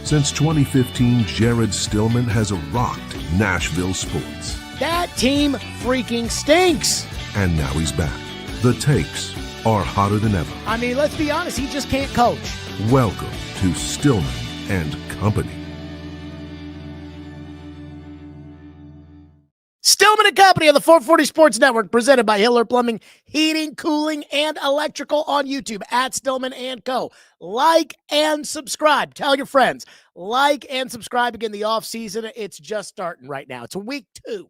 Since 2015, Jared Stillman has rocked Nashville sports. That team freaking stinks. And now he's back. The takes are hotter than ever. I mean, let's be honest, he just can't coach. Welcome to Stillman and Company. Stillman and Company on the 440 Sports Network, presented by Hiller Plumbing, Heating, Cooling, and Electrical on YouTube at Stillman & Co. Like and subscribe. Tell your friends. Like and subscribe. Again, the offseason, it's just starting right now. It's week 2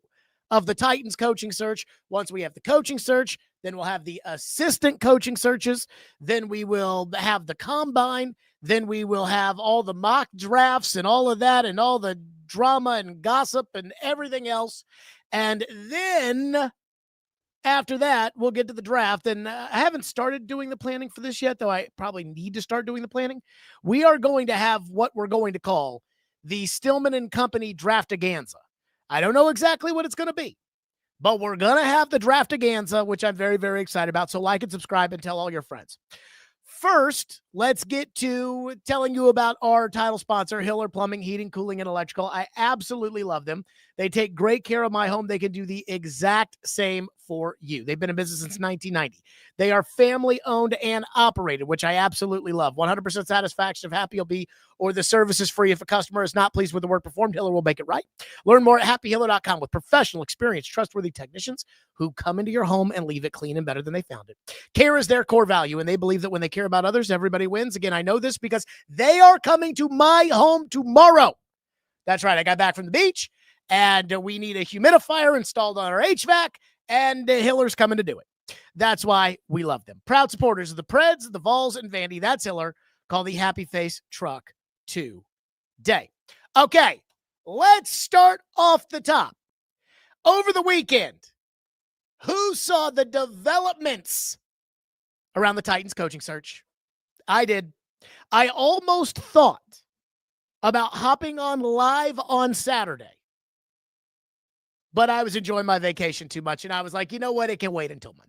of the Titans coaching search. Once we have the coaching search, then we'll have the assistant coaching searches. Then we will have the combine. Then we will have all the mock drafts and all of that and all the drama and gossip and everything else. And then after that, we'll get to the draft. And I haven't started doing the planning for this yet, though I probably need to start doing the planning. We are going to have what we're going to call the Stillman and Company Draftaganza. I don't know exactly what it's going to be, but we're going to have the Draftaganza, which I'm very, very excited about. So like and subscribe and tell all your friends. First, let's get to telling you about our title sponsor, Hiller Plumbing, Heating, Cooling, and Electrical. I absolutely love them. They take great care of my home. They can do the exact same for you. They've been in business since 1990. They are family-owned and operated, which I absolutely love. 100% satisfaction of happy you'll be, or the service is free. If a customer is not pleased with the work performed, Hiller will make it right. Learn more at happyhiller.com with professional, experienced, trustworthy technicians who come into your home and leave it clean and better than they found it. Care is their core value, and they believe that when they care about others, everybody wins. Again, I know this because they are coming to my home tomorrow. That's right. I got back from the beach, and we need a humidifier installed on our HVAC, and Hiller's coming to do it. That's why we love them. Proud supporters of the Preds, the Vols, and Vandy. That's Hiller. Call the Happy Face Truck today. Okay, let's start off the top. Over the weekend, who saw the developments around the Titans coaching search? I did. I almost thought about hopping on live on Saturday, but I was enjoying my vacation too much, and I was like, you know what? It can wait until Monday.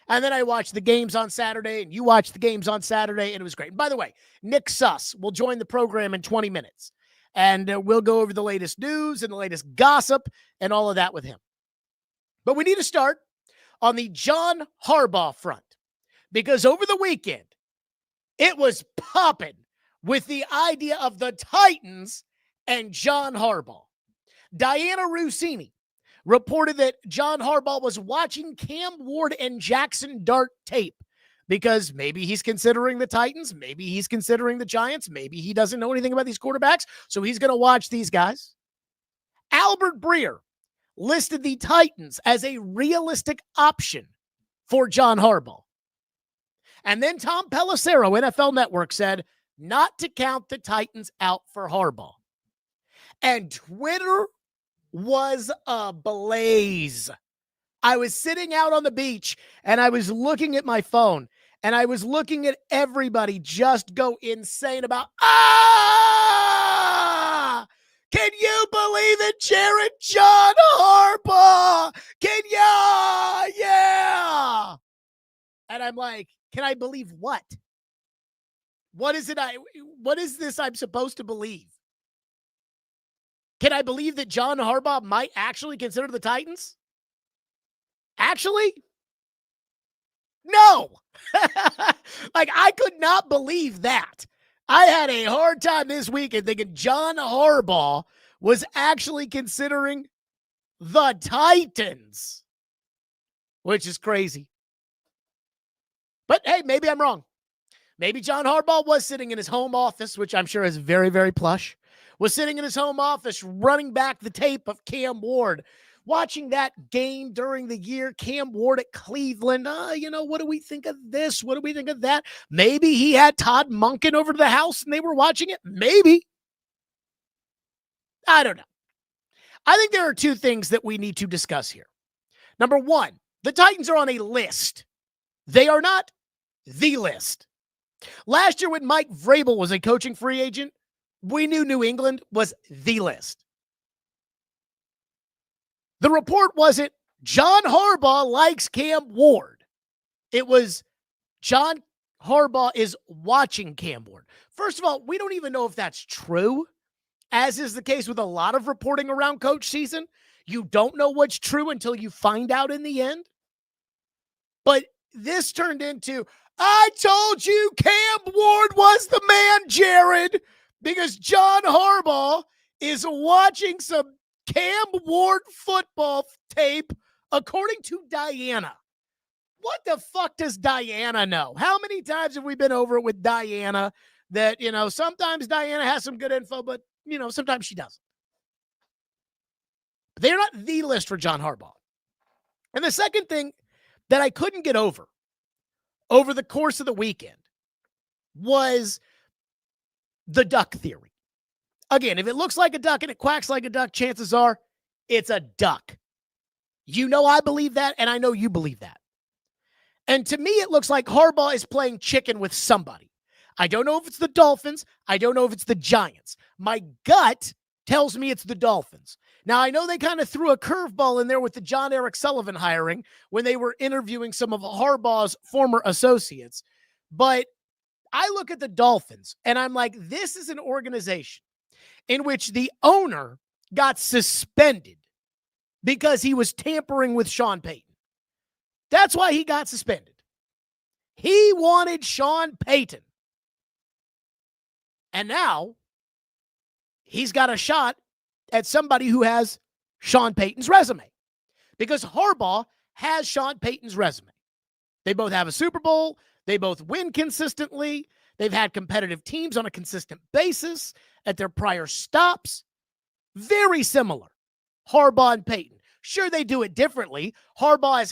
And then I watched the games on Saturday, and you watched the games on Saturday, and it was great. And by the way, Nick Suss will join the program in 20 minutes, and we'll go over the latest news and the latest gossip and all of that with him. But we need to start on the John Harbaugh front, because over the weekend, it was popping with the idea of the Titans and John Harbaugh. Diana Rossini reported that John Harbaugh was watching Cam Ward and Jackson Dart tape because maybe he's considering the Titans, maybe he's considering the Giants, maybe he doesn't know anything about these quarterbacks, so he's going to watch these guys. Albert Breer listed the Titans as a realistic option for John Harbaugh. And then Tom Pelissero, NFL Network, said not to count the Titans out for Harbaugh. And Twitter was ablaze. I was sitting out on the beach, and I was looking at my phone, and I was looking at everybody just go insane about, can you believe it, Jared? John Harbaugh? Can you? Yeah. And I'm like, can I believe what? What is this I'm supposed to believe? Can I believe that John Harbaugh might actually consider the Titans? Actually? No. Like, I could not believe that. I had a hard time this weekend thinking John Harbaugh was actually considering the Titans, which is crazy. But hey, maybe I'm wrong. Maybe John Harbaugh was sitting in his home office, which I'm sure is very, very plush, was sitting in his home office running back the tape of Cam Ward, watching that game during the year, Cam Ward at Cleveland. What do we think of this? What do we think of that? Maybe he had Todd Monken over to the house and they were watching it. Maybe. I don't know. I think there are two things that we need to discuss here. Number one, the Titans are on a list. They are not the list. Last year when Mike Vrabel was a coaching free agent, we knew New England was the list. The report wasn't John Harbaugh likes Cam Ward. It was John Harbaugh is watching Cam Ward. First of all, we don't even know if that's true, as is the case with a lot of reporting around coach season. You don't know what's true until you find out in the end. But this turned into, I told you Cam Ward was the man, Jared, because John Harbaugh is watching some Cam Ward football tape, according to Diana. What the fuck does Diana know? How many times have we been over it with Diana that, sometimes Diana has some good info, but, sometimes she doesn't. They're not the list for John Harbaugh. And the second thing that I couldn't get over the course of the weekend was the duck theory. Again, if it looks like a duck and it quacks like a duck, chances are it's a duck. I believe that, and I know you believe that. And to me, it looks like Harbaugh is playing chicken with somebody. I don't know if it's the Dolphins. I don't know if it's the Giants. My gut tells me it's the Dolphins. Now, I know they kind of threw a curveball in there with the John Eric Sullivan hiring when they were interviewing some of Harbaugh's former associates. But I look at the Dolphins, and I'm like, this is an organization in which the owner got suspended because he was tampering with Sean Payton. That's why he got suspended. He wanted Sean Payton. And now he's got a shot at somebody who has Sean Payton's resume, because Harbaugh has Sean Payton's resume. They both have a Super Bowl. They both win consistently. They've had competitive teams on a consistent basis at their prior stops. Very similar, Harbaugh and Payton. Sure, they do it differently. Harbaugh is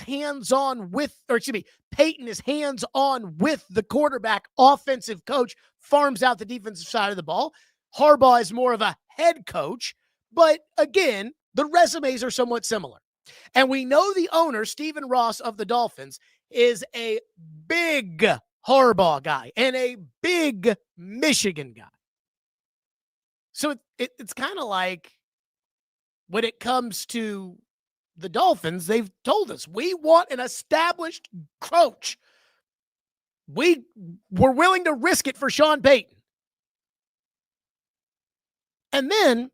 Payton is hands-on with the quarterback, offensive coach, farms out the defensive side of the ball. Harbaugh is more of a head coach, but again, the resumes are somewhat similar. And we know the owner, Stephen Ross of the Dolphins, is a big Harbaugh guy and a big Michigan guy. So it's kind of like when it comes to the Dolphins, they've told us, we want an established coach. We were willing to risk it for Sean Payton. And then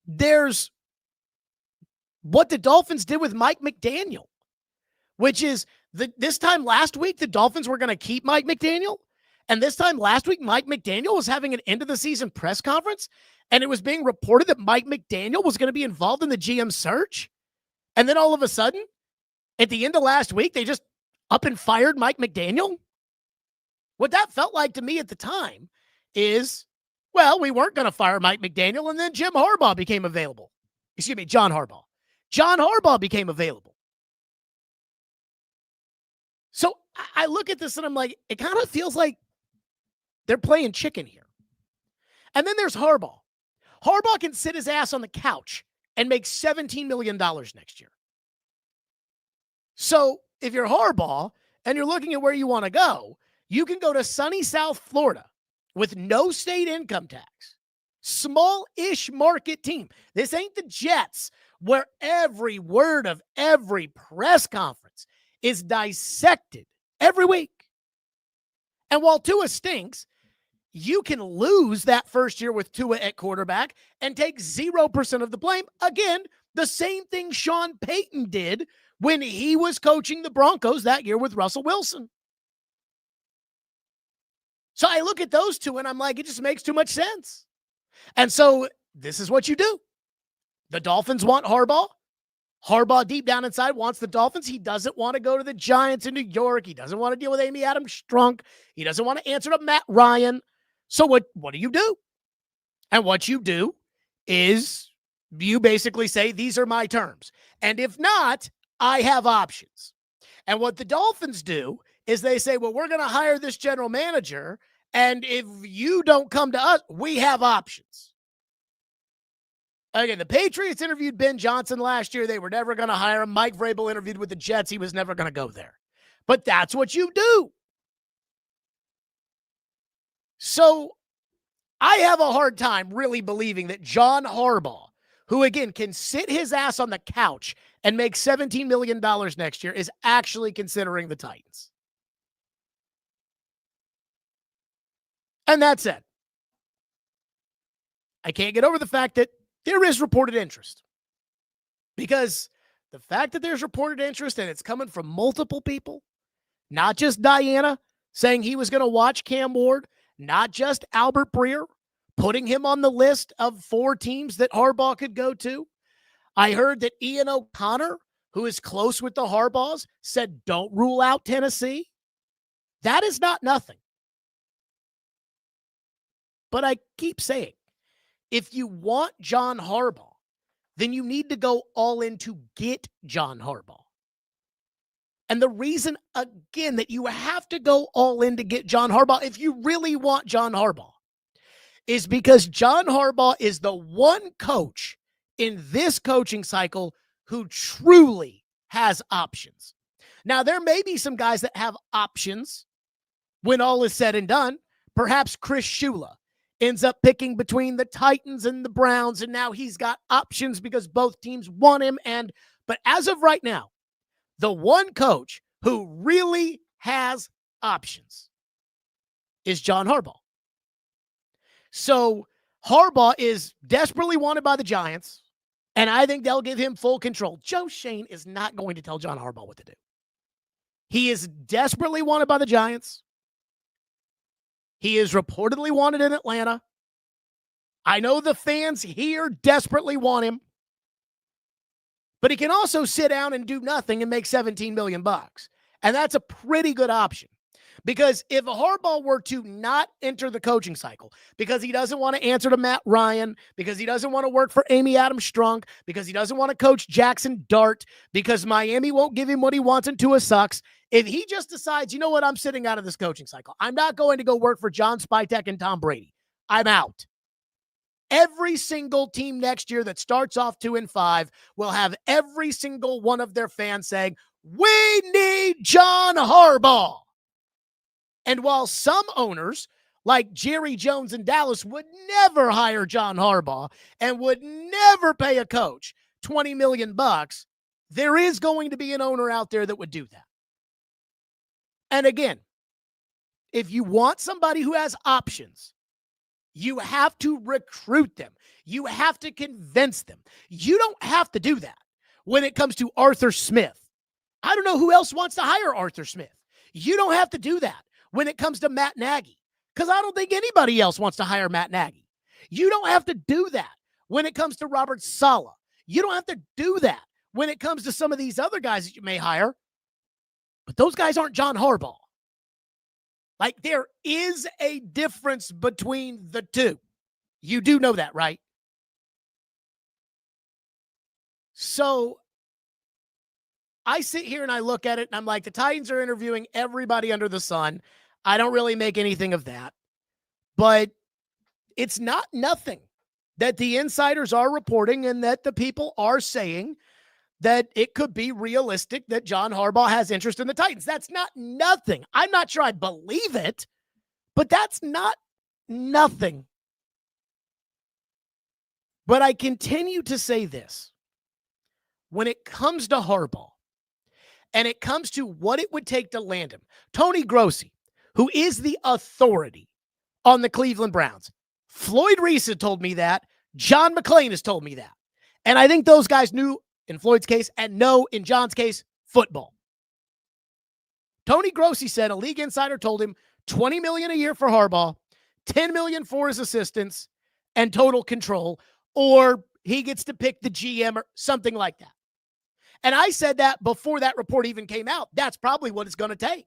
there's what the Dolphins did with Mike McDaniel, which is this time last week, the Dolphins were going to keep Mike McDaniel. And this time last week, Mike McDaniel was having an end of the season press conference, and it was being reported that Mike McDaniel was going to be involved in the GM search. And then all of a sudden, at the end of last week, they just up and fired Mike McDaniel. What that felt like to me at the time is, well, we weren't going to fire Mike McDaniel, and then John Harbaugh became available. John Harbaugh became available. So I look at this and I'm like, it kind of feels like they're playing chicken here. And then there's Harbaugh. Harbaugh can sit his ass on the couch and make $17 million next year. So if you're Harbaugh and you're looking at where you want to go, you can go to sunny South Florida with no state income tax. Small-ish market team. This ain't the Jets, where every word of every press conference is dissected every week. And while Tua stinks, you can lose that first year with Tua at quarterback and take 0% of the blame. Again, the same thing Sean Payton did when he was coaching the Broncos that year with Russell Wilson. So I look at those two and I'm like, it just makes too much sense. And so this is what you do. The Dolphins want Harbaugh. Harbaugh deep down inside wants the Dolphins. He doesn't want to go to the Giants in New York. He doesn't want to deal with Amy Adams Strunk. He doesn't want to answer to Matt Ryan. So what do you do? And what you do is you basically say, these are my terms. And if not, I have options. And what the Dolphins do is they say, well, we're going to hire this general manager. And if you don't come to us, we have options. Again, the Patriots interviewed Ben Johnson last year. They were never going to hire him. Mike Vrabel interviewed with the Jets. He was never going to go there. But that's what you do. So I have a hard time really believing that John Harbaugh, who, again, can sit his ass on the couch and make $17 million next year, is actually considering the Titans. And that said, I can't get over the fact that there is reported interest. Because the fact that there's reported interest and it's coming from multiple people, not just Diana saying he was going to watch Cam Ward, not just Albert Breer putting him on the list of 4 teams that Harbaugh could go to. I heard that Ian O'Connor, who is close with the Harbaughs, said don't rule out Tennessee. That is not nothing. But I keep saying, if you want John Harbaugh, then you need to go all in to get John Harbaugh. And the reason, again, that you have to go all in to get John Harbaugh, if you really want John Harbaugh, is because John Harbaugh is the one coach in this coaching cycle who truly has options. Now, there may be some guys that have options when all is said and done. Perhaps Chris Shula ends up picking between the Titans and the Browns, and now he's got options because both teams want him. But as of right now, the one coach who really has options is John Harbaugh. So Harbaugh is desperately wanted by the Giants, and I think they'll give him full control. Joe Shane is not going to tell John Harbaugh what to do. He is desperately wanted by the Giants. He is reportedly wanted in Atlanta. I know the fans here desperately want him. But he can also sit down and do nothing and make $17 million. And that's a pretty good option. Because if Harbaugh were to not enter the coaching cycle because he doesn't want to answer to Matt Ryan, because he doesn't want to work for Amy Adams Strunk, because he doesn't want to coach Jackson Dart, because Miami won't give him what he wants and Tua sucks, if he just decides, you know what, I'm sitting out of this coaching cycle. I'm not going to go work for John Spytek and Tom Brady. I'm out. Every single team next year that starts off 2-5 will have every single one of their fans saying, we need John Harbaugh. And while some owners, like Jerry Jones in Dallas, would never hire John Harbaugh and would never pay a coach $20 million, there is going to be an owner out there that would do that. And again, if you want somebody who has options, you have to recruit them. You have to convince them. You don't have to do that when it comes to Arthur Smith. I don't know who else wants to hire Arthur Smith. You don't have to do that when it comes to Matt Nagy, because I don't think anybody else wants to hire Matt Nagy. You don't have to do that when it comes to Robert Saleh. You don't have to do that when it comes to some of these other guys that you may hire. But those guys aren't John Harbaugh. Like, there is a difference between the two. You do know that, right? So I sit here and I look at it and I'm like, the Titans are interviewing everybody under the sun. I don't really make anything of that. But it's not nothing that the insiders are reporting and that the people are saying that it could be realistic that John Harbaugh has interest in the Titans. That's not nothing. I'm not sure I believe it, but that's not nothing. But I continue to say this. When it comes to Harbaugh, and it comes to what it would take to land him, Tony Grossi, who is the authority on the Cleveland Browns, Floyd Reese has told me that. John McClain has told me that. And I think those guys knew in Floyd's case and know in John's case, football. Tony Grossi said a league insider told him $20 million a year for Harbaugh, $10 million for his assistants, and total control, or he gets to pick the GM or something like that. And I said that before that report even came out. That's probably what it's going to take.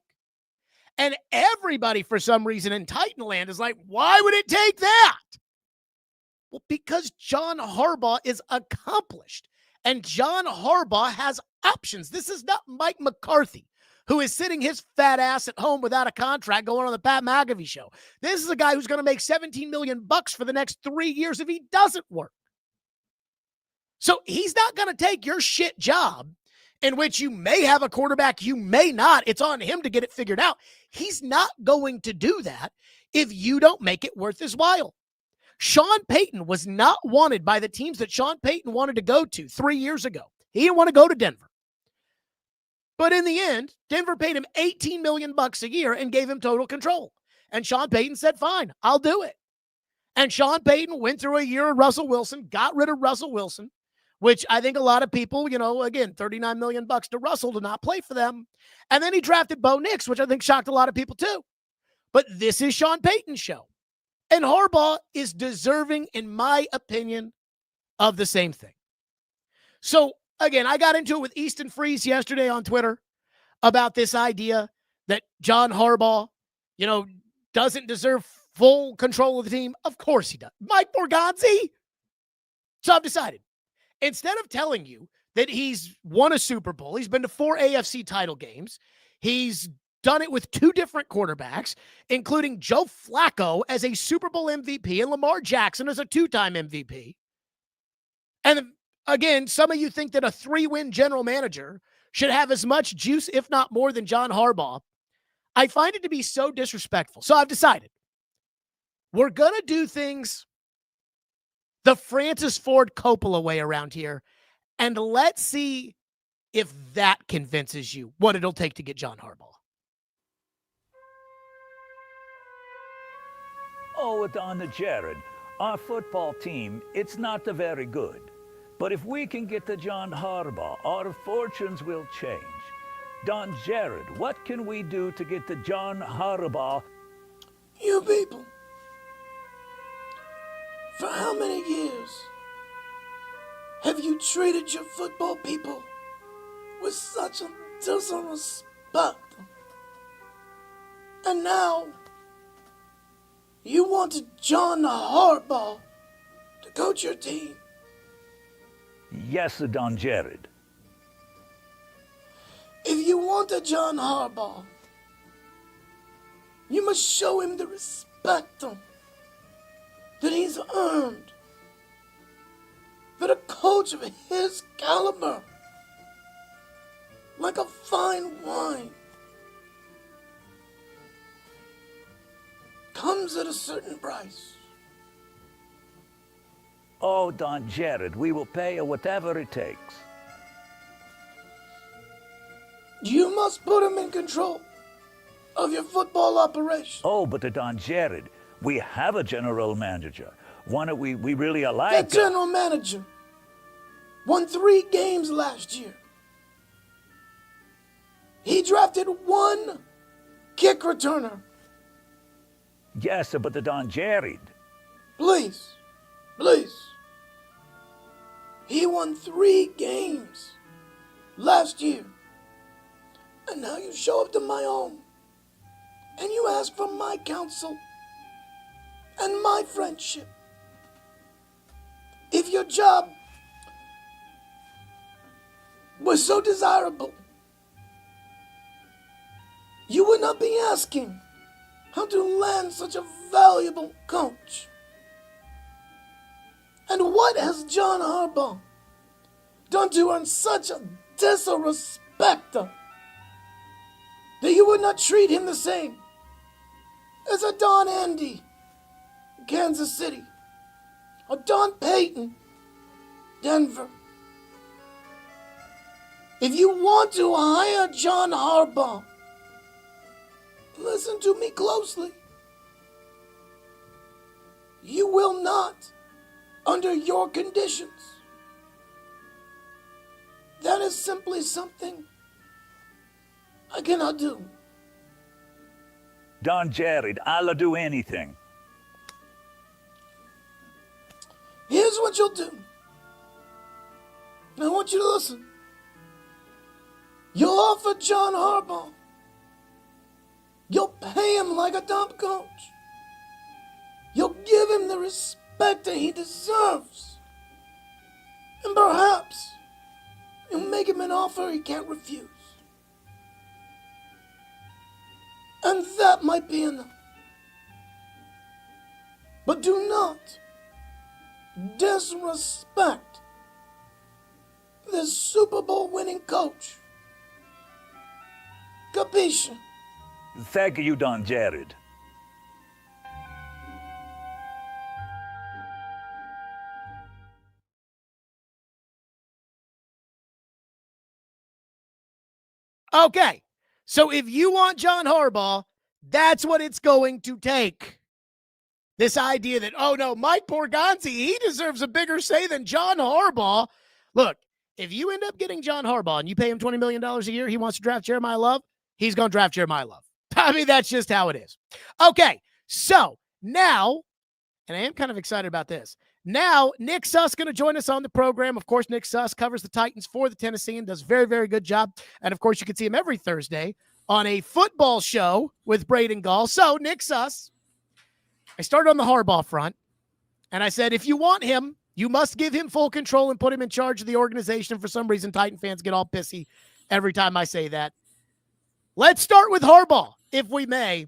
And everybody, for some reason, in Titanland is like, why would it take that? Well, because John Harbaugh is accomplished. And John Harbaugh has options. This is not Mike McCarthy, who is sitting his fat ass at home without a contract going on the Pat McAfee show. This is a guy who's going to make $17 million for the next 3 years if he doesn't work. So he's not going to take your shit job in which you may have a quarterback, you may not. It's on him to get it figured out. He's not going to do that if you don't make it worth his while. Sean Payton was not wanted by the teams that Sean Payton wanted to go to 3 years ago. He didn't want to go to Denver. But in the end, Denver paid him $18 million a year and gave him total control. And Sean Payton said, fine, I'll do it. And Sean Payton went through a year of Russell Wilson, got rid of Russell Wilson, which I think a lot of people, again, $39 million to Russell to not play for them. And then he drafted Bo Nix, which I think shocked a lot of people too. But this is Sean Payton's show. And Harbaugh is deserving, in my opinion, of the same thing. So, again, I got into it with Easton Freeze yesterday on Twitter about this idea that John Harbaugh, doesn't deserve full control of the team. Of course he does. Mike Borgonzi. So I've decided, instead of telling you that he's won a Super Bowl, he's been to 4 AFC title games, he's done it with 2 different quarterbacks, including Joe Flacco as a Super Bowl MVP and Lamar Jackson as a 2-time MVP. And again, some of you think that a 3-win general manager should have as much juice, if not more, than John Harbaugh. I find it to be so disrespectful. So I've decided we're going to do things the Francis Ford Coppola way around here, and let's see if that convinces you what it'll take to get John Harbaugh. Oh, Don Jared, our football team, it's not very good. But if we can get to John Harbaugh, our fortunes will change. Don Jared, what can we do to get to John Harbaugh? You people, for how many years have you treated your football people with such a disrespect? And now, you wanted John Harbaugh to coach your team. Yes, Don Jared. If you want a John Harbaugh, you must show him the respect that he's earned. That a coach of his caliber, like a fine wine, comes at a certain price. Oh, Don Jared, we will pay whatever it takes. You must put him in control of your football operation. Oh, but Don Jared, we have a general manager. One we really like. That general manager won 3 games last year. He drafted 1 kick returner. Yes, but Don Jared. Please. He won 3 games last year. And now you show up to my home and you ask for my counsel and my friendship. If your job was so desirable, you would not be asking how to land such a valuable coach. And what has John Harbaugh done to earn such a disrespect that you would not treat him the same as a Don Andy, Kansas City, or Don Payton, Denver? If you want to hire John Harbaugh, listen to me closely. You will not, under your conditions. That is simply something I cannot do. Don Jared, I'll do anything. Here's what you'll do. I want you to listen. You'll offer John Harbaugh. You'll pay him like a top coach. You'll give him the respect that he deserves. And perhaps you'll make him an offer he can't refuse. And that might be enough. But do not disrespect this Super Bowl winning coach. Capisce? Thank you, Don Jared. Okay, so if you want John Harbaugh That's what it's going to take. This idea that, oh no, Mike Borgonzi, he deserves a bigger say than John Harbaugh. Look, if you end up getting John Harbaugh and you pay him $20 million a year, he wants to draft Jeremiah Love, he's going to draft Jeremiah Love. I mean, that's just how it is. Okay, so now, and I am kind of excited about this. Now, Nick Suss going to join us on the program. Of course, Nick Suss covers the Titans for the Tennessean, does a very, very good job. And of course, you can see him every Thursday on a football show with Braden Gall. So, Nick Suss, I started on the Harbaugh front, and I said, if you want him, you must give him full control and put him in charge of the organization. For some reason, Titan fans get all pissy every time I say that. Let's start with Harbaugh, if we may.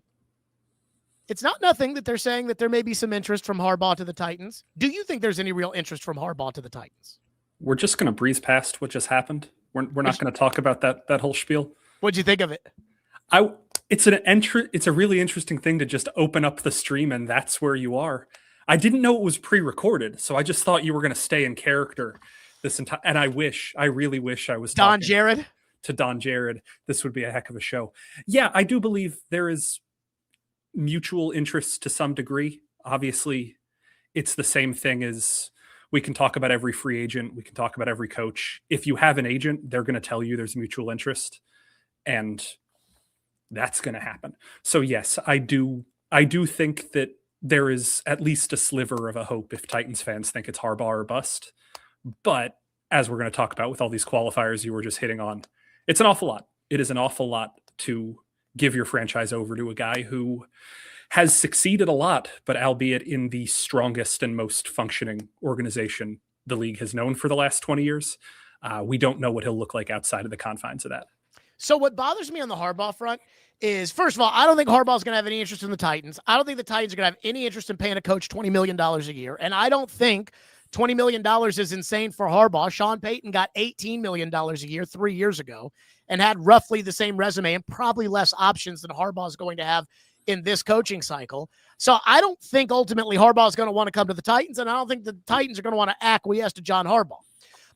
It's not nothing that they're saying that there may be some interest from Harbaugh to the Titans. Do you think there's any real interest from Harbaugh to the Titans? We're just going to breeze past what just happened. We're not going to talk about that whole spiel. What'd you think of it? It's a really interesting thing to just open up the stream and that's where you are. I didn't know it was pre-recorded, so I just thought you were going to stay in character this entire. And I really wish I was Don Jared to Don Jared. This would be a heck of a show. Yeah, I do believe there is mutual interest to some degree. Obviously, it's the same thing as we can talk about every free agent. We can talk about every coach. If you have an agent, they're going to tell you there's mutual interest, and that's going to happen. So yes, I do think that there is at least a sliver of a hope if Titans fans think it's Harbaugh or bust. But as we're going to talk about with all these qualifiers you were just hitting on, it's an awful lot. It is an awful lot to give your franchise over to a guy who has succeeded a lot, but albeit in the strongest and most functioning organization the league has known for the last 20 years. We don't know what he'll look like outside of the confines of that. So what bothers me on the Harbaugh front is, first of all, I don't think Harbaugh's going to have any interest in the Titans. I don't think the Titans are going to have any interest in paying a coach $20 million a year. And I don't think $20 million is insane for Harbaugh. Sean Payton got $18 million a year 3 years ago and had roughly the same resume and probably less options than Harbaugh is going to have in this coaching cycle. So I don't think ultimately Harbaugh is going to want to come to the Titans, and I don't think the Titans are going to want to acquiesce to John Harbaugh.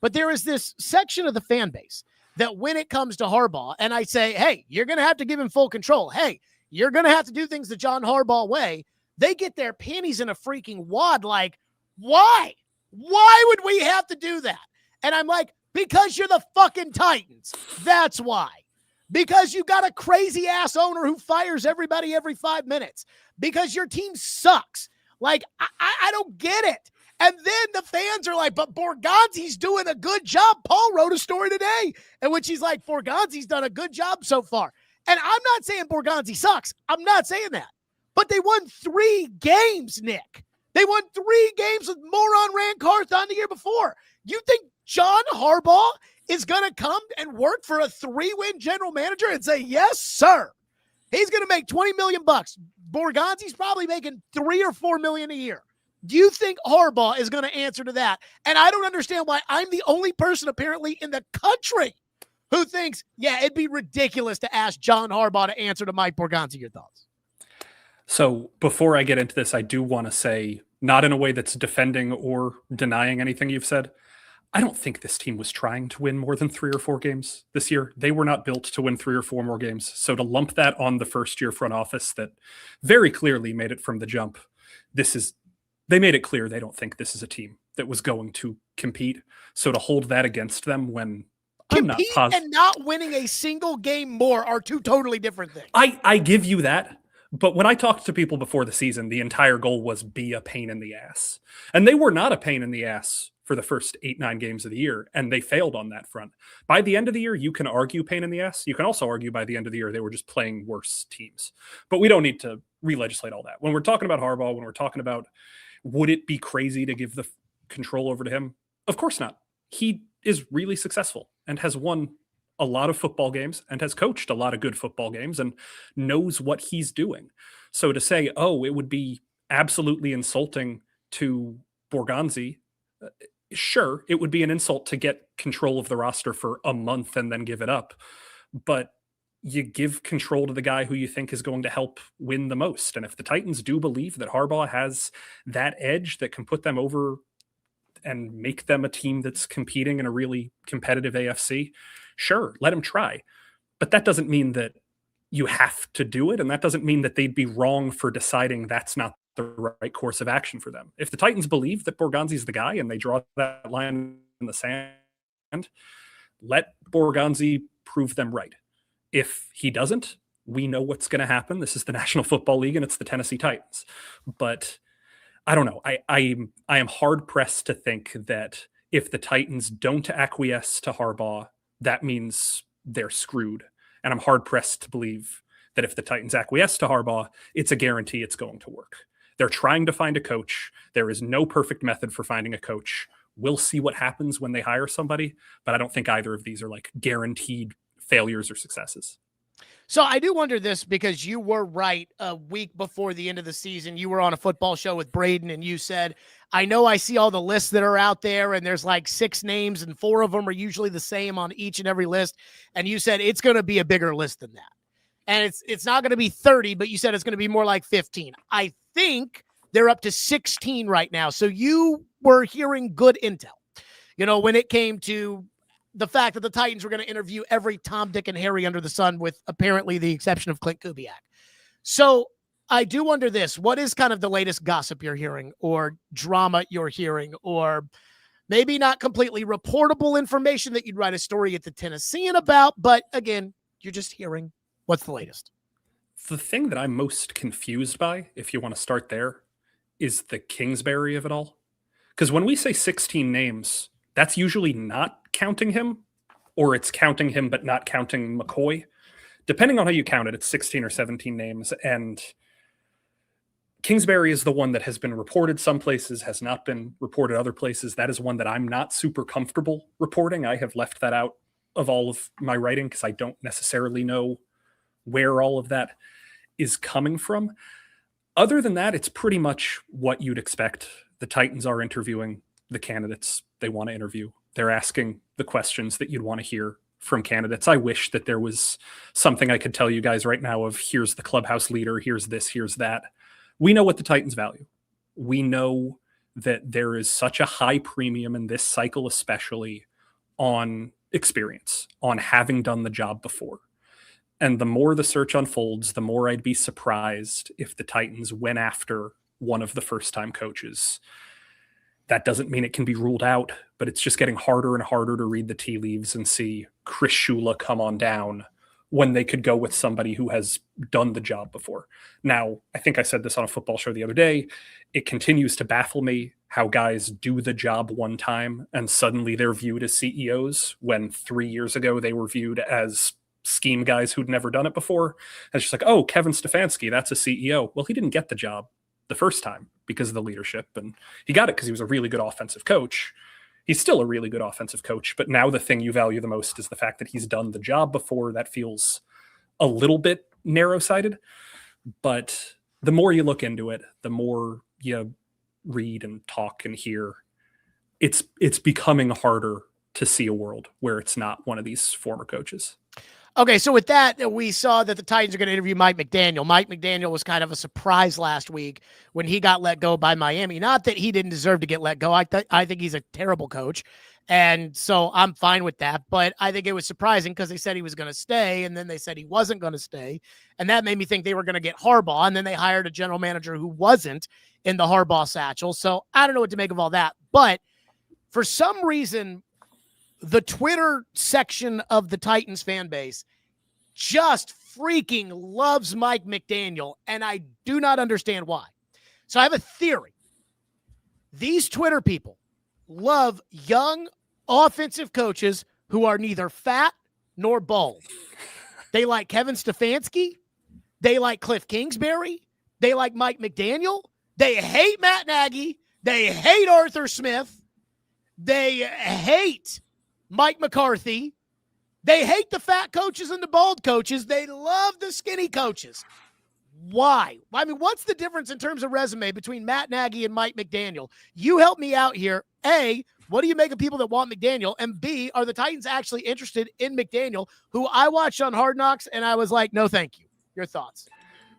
But there is this section of the fan base that when it comes to Harbaugh, and I say, hey, you're going to have to give him full control. Hey, you're going to have to do things the John Harbaugh way. They get their panties in a freaking wad like, why? Why would we have to do that? And I'm like, because you're the fucking Titans. That's why. Because you got a crazy ass owner who fires everybody every 5 minutes. Because your team sucks. Like, I don't get it. And then the fans are like, but Borgonzi's doing a good job. Paul wrote a story today in which he's like, Borgonzi's done a good job so far. And I'm not saying Borgonzi sucks. I'm not saying that. But they won 3 games, Nick. They won 3 games with moron Rand Carthon the year before. You think John Harbaugh is going to come and work for a 3-win general manager and say, yes, sir? He's going to make $20 million. Borgonzi's probably making $3 or $4 million a year. Do you think Harbaugh is going to answer to that? And I don't understand why I'm the only person apparently in the country who thinks, yeah, it'd be ridiculous to ask John Harbaugh to answer to Mike Borgonzi. Your thoughts? So before I get into this, I do want to say, not in a way that's defending or denying anything you've said, I don't think this team was trying to win more than 3 or 4 games this year. They were not built to win 3 or 4 more games. So to lump that on the first-year front office that very clearly made it from the jump, they made it clear they don't think this is a team that was going to compete. So to hold that against them when compete and not winning a single game more are 2 totally different things. I give you that. But when I talked to people before the season, the entire goal was be a pain in the ass. And they were not a pain in the ass for the first 8-9 games of the year, and they failed on that front. By the end of the year, you can argue pain in the ass. You can also argue by the end of the year they were just playing worse teams. But we don't need to re-legislate all that. When we're talking about Harbaugh, when we're talking about would it be crazy to give the control over to him? Of course not. He is really successful and has won a lot of football games and has coached a lot of good football games and knows what he's doing. So to say, oh, it would be absolutely insulting to Borgonzi, sure, it would be an insult to get control of the roster for a month and then give it up. But you give control to the guy who you think is going to help win the most. And if the Titans do believe that Harbaugh has that edge that can put them over and make them a team that's competing in a really competitive AFC, sure, let him try. But that doesn't mean that you have to do it. And that doesn't mean that they'd be wrong for deciding that's not the right course of action for them. If the Titans believe that Borgonzi's the guy and they draw that line in the sand, let Borgonzi prove them right. If he doesn't, we know what's going to happen. This is the National Football League and it's the Tennessee Titans. But I don't know. I am hard pressed to think that if the Titans don't acquiesce to Harbaugh, that means they're screwed. And I'm hard pressed to believe that if the Titans acquiesce to Harbaugh, it's a guarantee it's going to work. They're trying to find a coach. There is no perfect method for finding a coach. We'll see what happens when they hire somebody, but I don't think either of these are like guaranteed failures or successes. So I do wonder this, because you were right a week before the end of the season. You were on a football show with Braden and you said, I know I see all the lists that are out there and there's like 6 names and 4 of them are usually the same on each and every list. And you said it's going to be a bigger list than that. And it's not going to be 30, but you said it's going to be more like 15. I think they're up to 16 right now. So you were hearing good intel, when it came to the fact that the Titans were going to interview every Tom, Dick, and Harry under the sun, with apparently the exception of Clint Kubiak. So I do wonder this. What is kind of the latest gossip you're hearing or drama you're hearing, or maybe not completely reportable information that you'd write a story at the Tennessean about, but again, you're just hearing? What's the latest? The thing that I'm most confused by, if you want to start there, is the Kingsbury of it all. Because when we say 16 names, that's usually not counting him, or it's counting him but not counting McCoy. Depending on how you count it, it's 16 or 17 names. And Kingsbury is the one that has been reported some places, has not been reported other places. That is one that I'm not super comfortable reporting. I have left that out of all of my writing because I don't necessarily know where all of that is coming from. Other than that, it's pretty much what you'd expect. The Titans are interviewing the candidates they want to interview. They're asking the questions that you'd want to hear from candidates. I wish that there was something I could tell you guys right now of here's the clubhouse leader, here's this, here's that. We know what the Titans value. We know that there is such a high premium in this cycle, especially on experience, on having done the job before. And the more the search unfolds, the more I'd be surprised if the Titans went after one of the first-time coaches. That doesn't mean it can be ruled out, but it's just getting harder and harder to read the tea leaves and see Chris Shula come on down when they could go with somebody who has done the job before. Now, I think I said this on a football show the other day. It continues to baffle me how guys do the job one time and suddenly they're viewed as CEOs when 3 years ago they were viewed as scheme guys who'd never done it before. And it's just like, oh, Kevin Stefanski, that's a CEO. Well, he didn't get the job the first time because of the leadership, and he got it because he was a really good offensive coach. He's still a really good offensive coach, but now the thing you value the most is the fact that he's done the job before. That feels a little bit narrow-sighted, but the more you look into it, the more you read and talk and hear, it's becoming harder to see a world where it's not one of these former coaches. Okay, so with that, we saw that the Titans are going to interview Mike McDaniel. Mike McDaniel was kind of a surprise last week when he got let go by Miami. Not that he didn't deserve to get let go. I think he's a terrible coach, and so I'm fine with that. But I think it was surprising because they said he was going to stay, and then they said he wasn't going to stay, and that made me think they were going to get Harbaugh, and then they hired a general manager who wasn't in the Harbaugh satchel. So I don't know what to make of all that. But for some reason, the Twitter section of the Titans fan base just freaking loves Mike McDaniel, and I do not understand why. So I have a theory. These Twitter people love young offensive coaches who are neither fat nor bald. They like Kevin Stefanski. They like Cliff Kingsbury. They like Mike McDaniel. They hate Matt Nagy. They hate Arthur Smith. They hate Mike McCarthy. They hate the fat coaches and the bald coaches. They love the skinny coaches. Why? I mean, what's the difference in terms of resume between Matt Nagy and Mike McDaniel? You help me out here. A, what do you make of people that want McDaniel? And B, are the Titans actually interested in McDaniel, who I watched on Hard Knocks, and I was like, no, thank you. Your thoughts?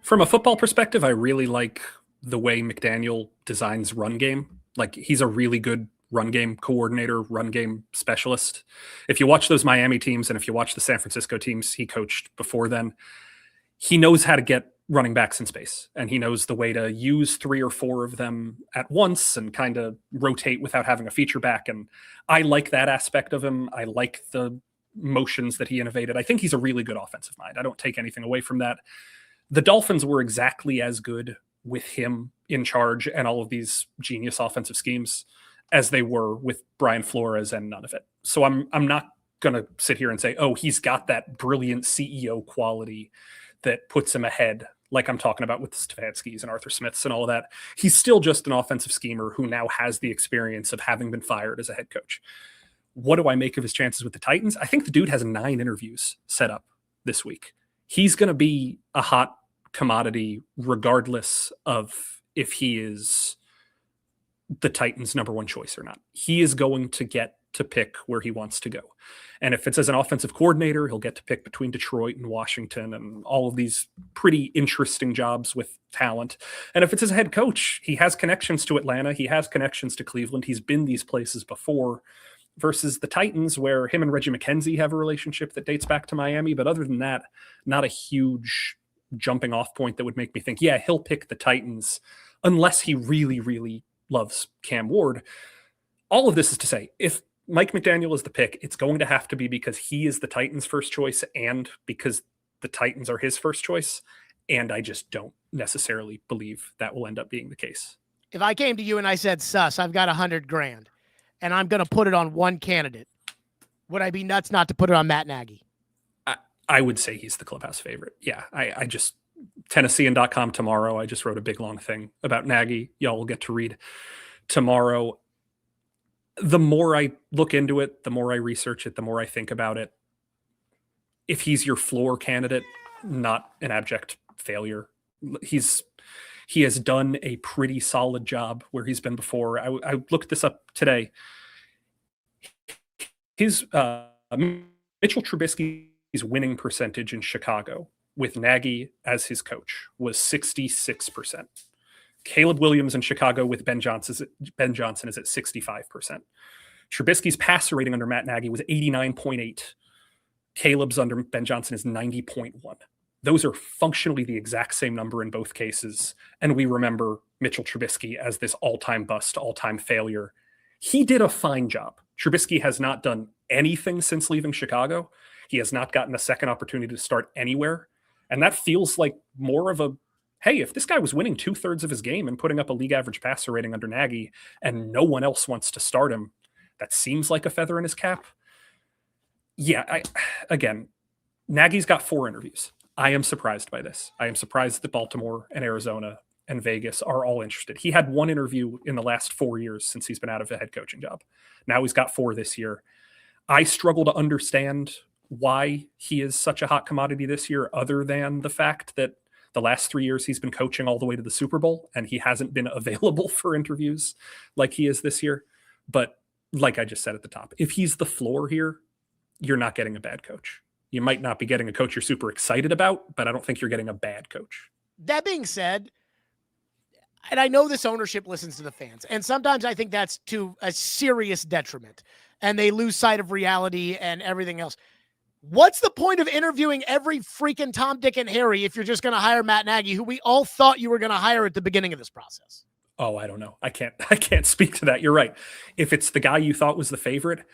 From a football perspective, I really like the way McDaniel designs run game. Like, he's a really good run game coordinator, run game specialist. If you watch those Miami teams and if you watch the San Francisco teams he coached before then, he knows how to get running backs in space, and he knows the way to use 3 or 4 of them at once and kind of rotate without having a feature back. And I like that aspect of him. I like the motions that he innovated. I think he's a really good offensive mind. I don't take anything away from that. The Dolphins were exactly as good with him in charge and all of these genius offensive schemes as they were with Brian Flores and none of it. So I'm not going to sit here and say, oh, he's got that brilliant CEO quality that puts him ahead, like I'm talking about with the Stefanskis and Arthur Smiths and all of that. He's still just an offensive schemer who now has the experience of having been fired as a head coach. What do I make of his chances with the Titans? I think the dude has 9 interviews set up this week. He's going to be a hot commodity regardless of if he is the Titans' number 1 choice or not. He is going to get to pick where he wants to go. And if it's as an offensive coordinator, he'll get to pick between Detroit and Washington and all of these pretty interesting jobs with talent. And if it's as a head coach, he has connections to Atlanta. He has connections to Cleveland. He's been these places before, versus the Titans, where him and Reggie McKenzie have a relationship that dates back to Miami. But other than that, not a huge jumping off point that would make me think, yeah, he'll pick the Titans unless he really, really loves Cam Ward. All of this is to say, if Mike McDaniel is the pick, it's going to have to be because he is the Titans' first choice and because the Titans are his first choice. And I just don't necessarily believe that will end up being the case. If I came to you and I said, Sus, I've got $100,000 and I'm going to put it on one candidate, would I be nuts not to put it on Matt Nagy? I would say he's the clubhouse favorite. Yeah, I just, Tennessean.com tomorrow, I just wrote a big long thing about Nagy. Y'all will get to read tomorrow. The more I look into it, the more I research it, the more I think about it. If he's your floor candidate, not an abject failure. He has done a pretty solid job where he's been before. I looked this up today. His Mitchell Trubisky's winning percentage in Chicago with Nagy as his coach was 66%. Caleb Williams in Chicago with Ben Johnson is at 65%. Trubisky's passer rating under Matt Nagy was 89.8. Caleb's under Ben Johnson is 90.1. Those are functionally the exact same number in both cases. And we remember Mitchell Trubisky as this all-time bust, all-time failure. He did a fine job. Trubisky has not done anything since leaving Chicago. He has not gotten a second opportunity to start anywhere. And that feels like more of a, hey, if this guy was winning 2/3 of his game and putting up a league average passer rating under Nagy and no one else wants to start him, that seems like a feather in his cap. Yeah, again, Nagy's got 4 interviews. I am surprised by this. I am surprised that Baltimore and Arizona and Vegas are all interested. He had 1 interview in the last 4 years since he's been out of a head coaching job. Now he's got 4 this year. I struggle to understand why he is such a hot commodity this year, other than the fact that the last 3 years he's been coaching all the way to the Super Bowl and he hasn't been available for interviews like he is this year. But like I just said at the top, if he's the floor here, you're not getting a bad coach. You might not be getting a coach you're super excited about, but I don't think you're getting a bad coach. That being said, and I know this ownership listens to the fans, and sometimes I think that's to a serious detriment, and they lose sight of reality and everything else. What's the point of interviewing every freaking Tom, Dick, and Harry if you're just going to hire Matt Nagy, who we all thought you were going to hire at the beginning of this process? Oh, I don't know. I can't speak to that. You're right. If it's the guy you thought was the favorite,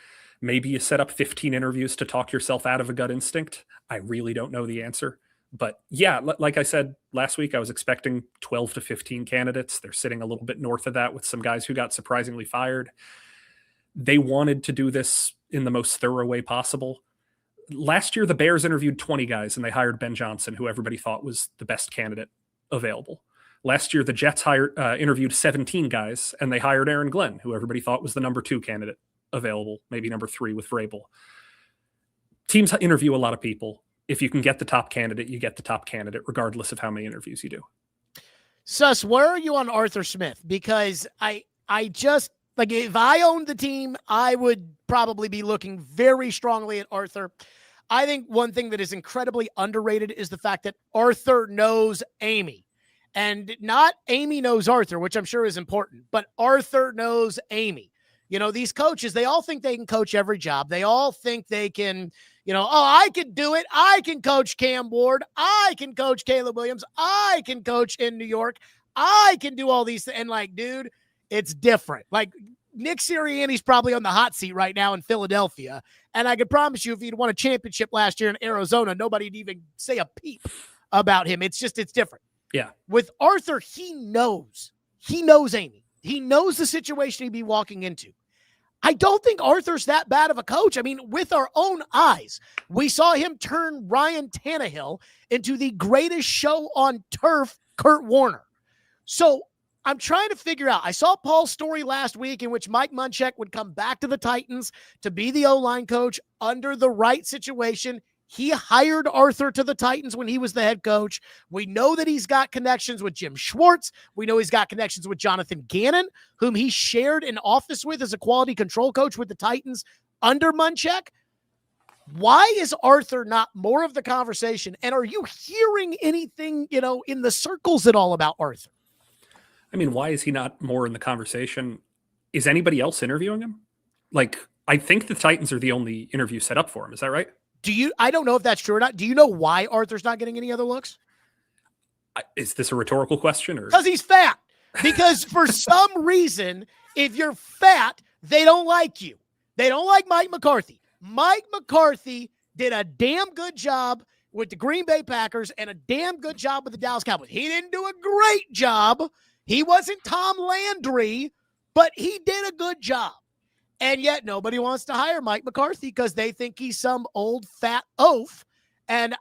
maybe you set up 15 interviews to talk yourself out of a gut instinct. I really don't know the answer. But yeah, like I said last week, I was expecting 12 to 15 candidates. They're sitting a little bit north of that with some guys who got surprisingly fired. They wanted to do this in the most thorough way possible. Last year, the Bears interviewed 20 guys and they hired Ben Johnson, who everybody thought was the best candidate available. Last year, the Jets interviewed 17 guys and they hired Aaron Glenn, who everybody thought was the number 2 candidate available, maybe number 3 with Vrabel. Teams interview a lot of people. If you can get the top candidate, you get the top candidate, regardless of how many interviews you do. Sus, where are you on Arthur Smith? Because I just, like, if I owned the team, I would probably be looking very strongly at Arthur. I think one thing that is incredibly underrated is the fact that Arthur knows Amy. And not Amy knows Arthur, which I'm sure is important, but Arthur knows Amy. These coaches, they all think they can coach every job. They all think they can, I can do it. I can coach Cam Ward. I can coach Caleb Williams. I can coach in New York. I can do all these things. And like, dude, it's different. Like Nick Sirianni's probably on the hot seat right now in Philadelphia. And I can promise you, if he'd won a championship last year in Arizona, nobody'd even say a peep about him. It's different. Yeah. With Arthur, he knows Amy. He knows the situation he'd be walking into. I don't think Arthur's that bad of a coach. I mean, with our own eyes, we saw him turn Ryan Tannehill into the greatest show on turf, Kurt Warner. So I'm trying to figure out. I saw Paul's story last week in which Mike Munchak would come back to the Titans to be the O-line coach under the right situation. He hired Arthur to the Titans when he was the head coach. We know that he's got connections with Jim Schwartz. We know he's got connections with Jonathan Gannon, whom he shared an office with as a quality control coach with the Titans under Munchak. Why is Arthur not more of the conversation? And are you hearing anything, in the circles at all about Arthur? I mean, why is he not more in the conversation? Is anybody else interviewing him? Like, I think the Titans are the only interview set up for him. Is that right? I don't know if that's true or not. Do you know why Arthur's not getting any other looks? Is this a rhetorical question? Or because he's fat. Because for some reason, if you're fat, they don't like you. They don't like Mike McCarthy. Mike McCarthy did a damn good job with the Green Bay Packers and a damn good job with the Dallas Cowboys. He didn't do a great job. He wasn't Tom Landry, but he did a good job. And yet nobody wants to hire Mike McCarthy because they think he's some old fat oaf. And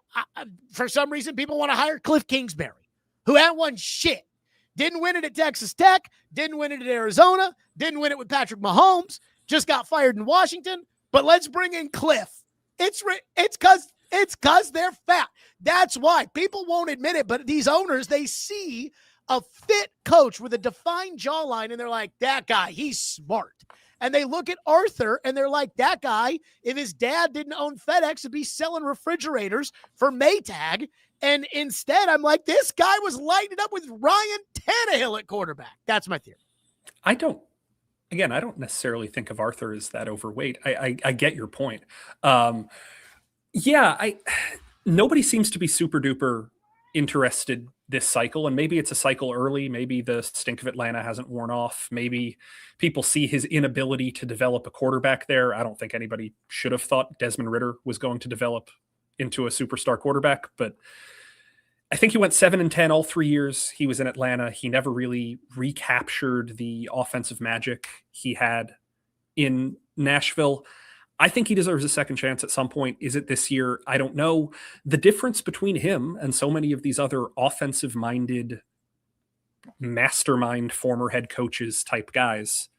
for some reason, people want to hire Cliff Kingsbury, who hadn't won shit. Didn't win it at Texas Tech. Didn't win it at Arizona. Didn't win it with Patrick Mahomes. Just got fired in Washington. But let's bring in Cliff. It's because they're fat. That's why. People won't admit it, but these owners, they see a fit coach with a defined jawline, and they're like, that guy, he's smart. And they look at Arthur, and they're like, that guy, if his dad didn't own FedEx, would be selling refrigerators for Maytag. And instead, I'm like, this guy was lighting up with Ryan Tannehill at quarterback. That's my theory. I don't necessarily think of Arthur as that overweight. I get your point. Nobody seems to be super duper interested this cycle, and maybe it's a cycle early. Maybe the stink of Atlanta hasn't worn off. Maybe people see his inability to develop a quarterback there. I don't think anybody should have thought Desmond Ridder was going to develop into a superstar quarterback, but I think he went 7-10 all 3 years he was in Atlanta. He never really recaptured the offensive magic he had in Nashville. I think he deserves a second chance at some point. Is it this year? I don't know. The difference between him and so many of these other offensive-minded, mastermind former head coaches type guys,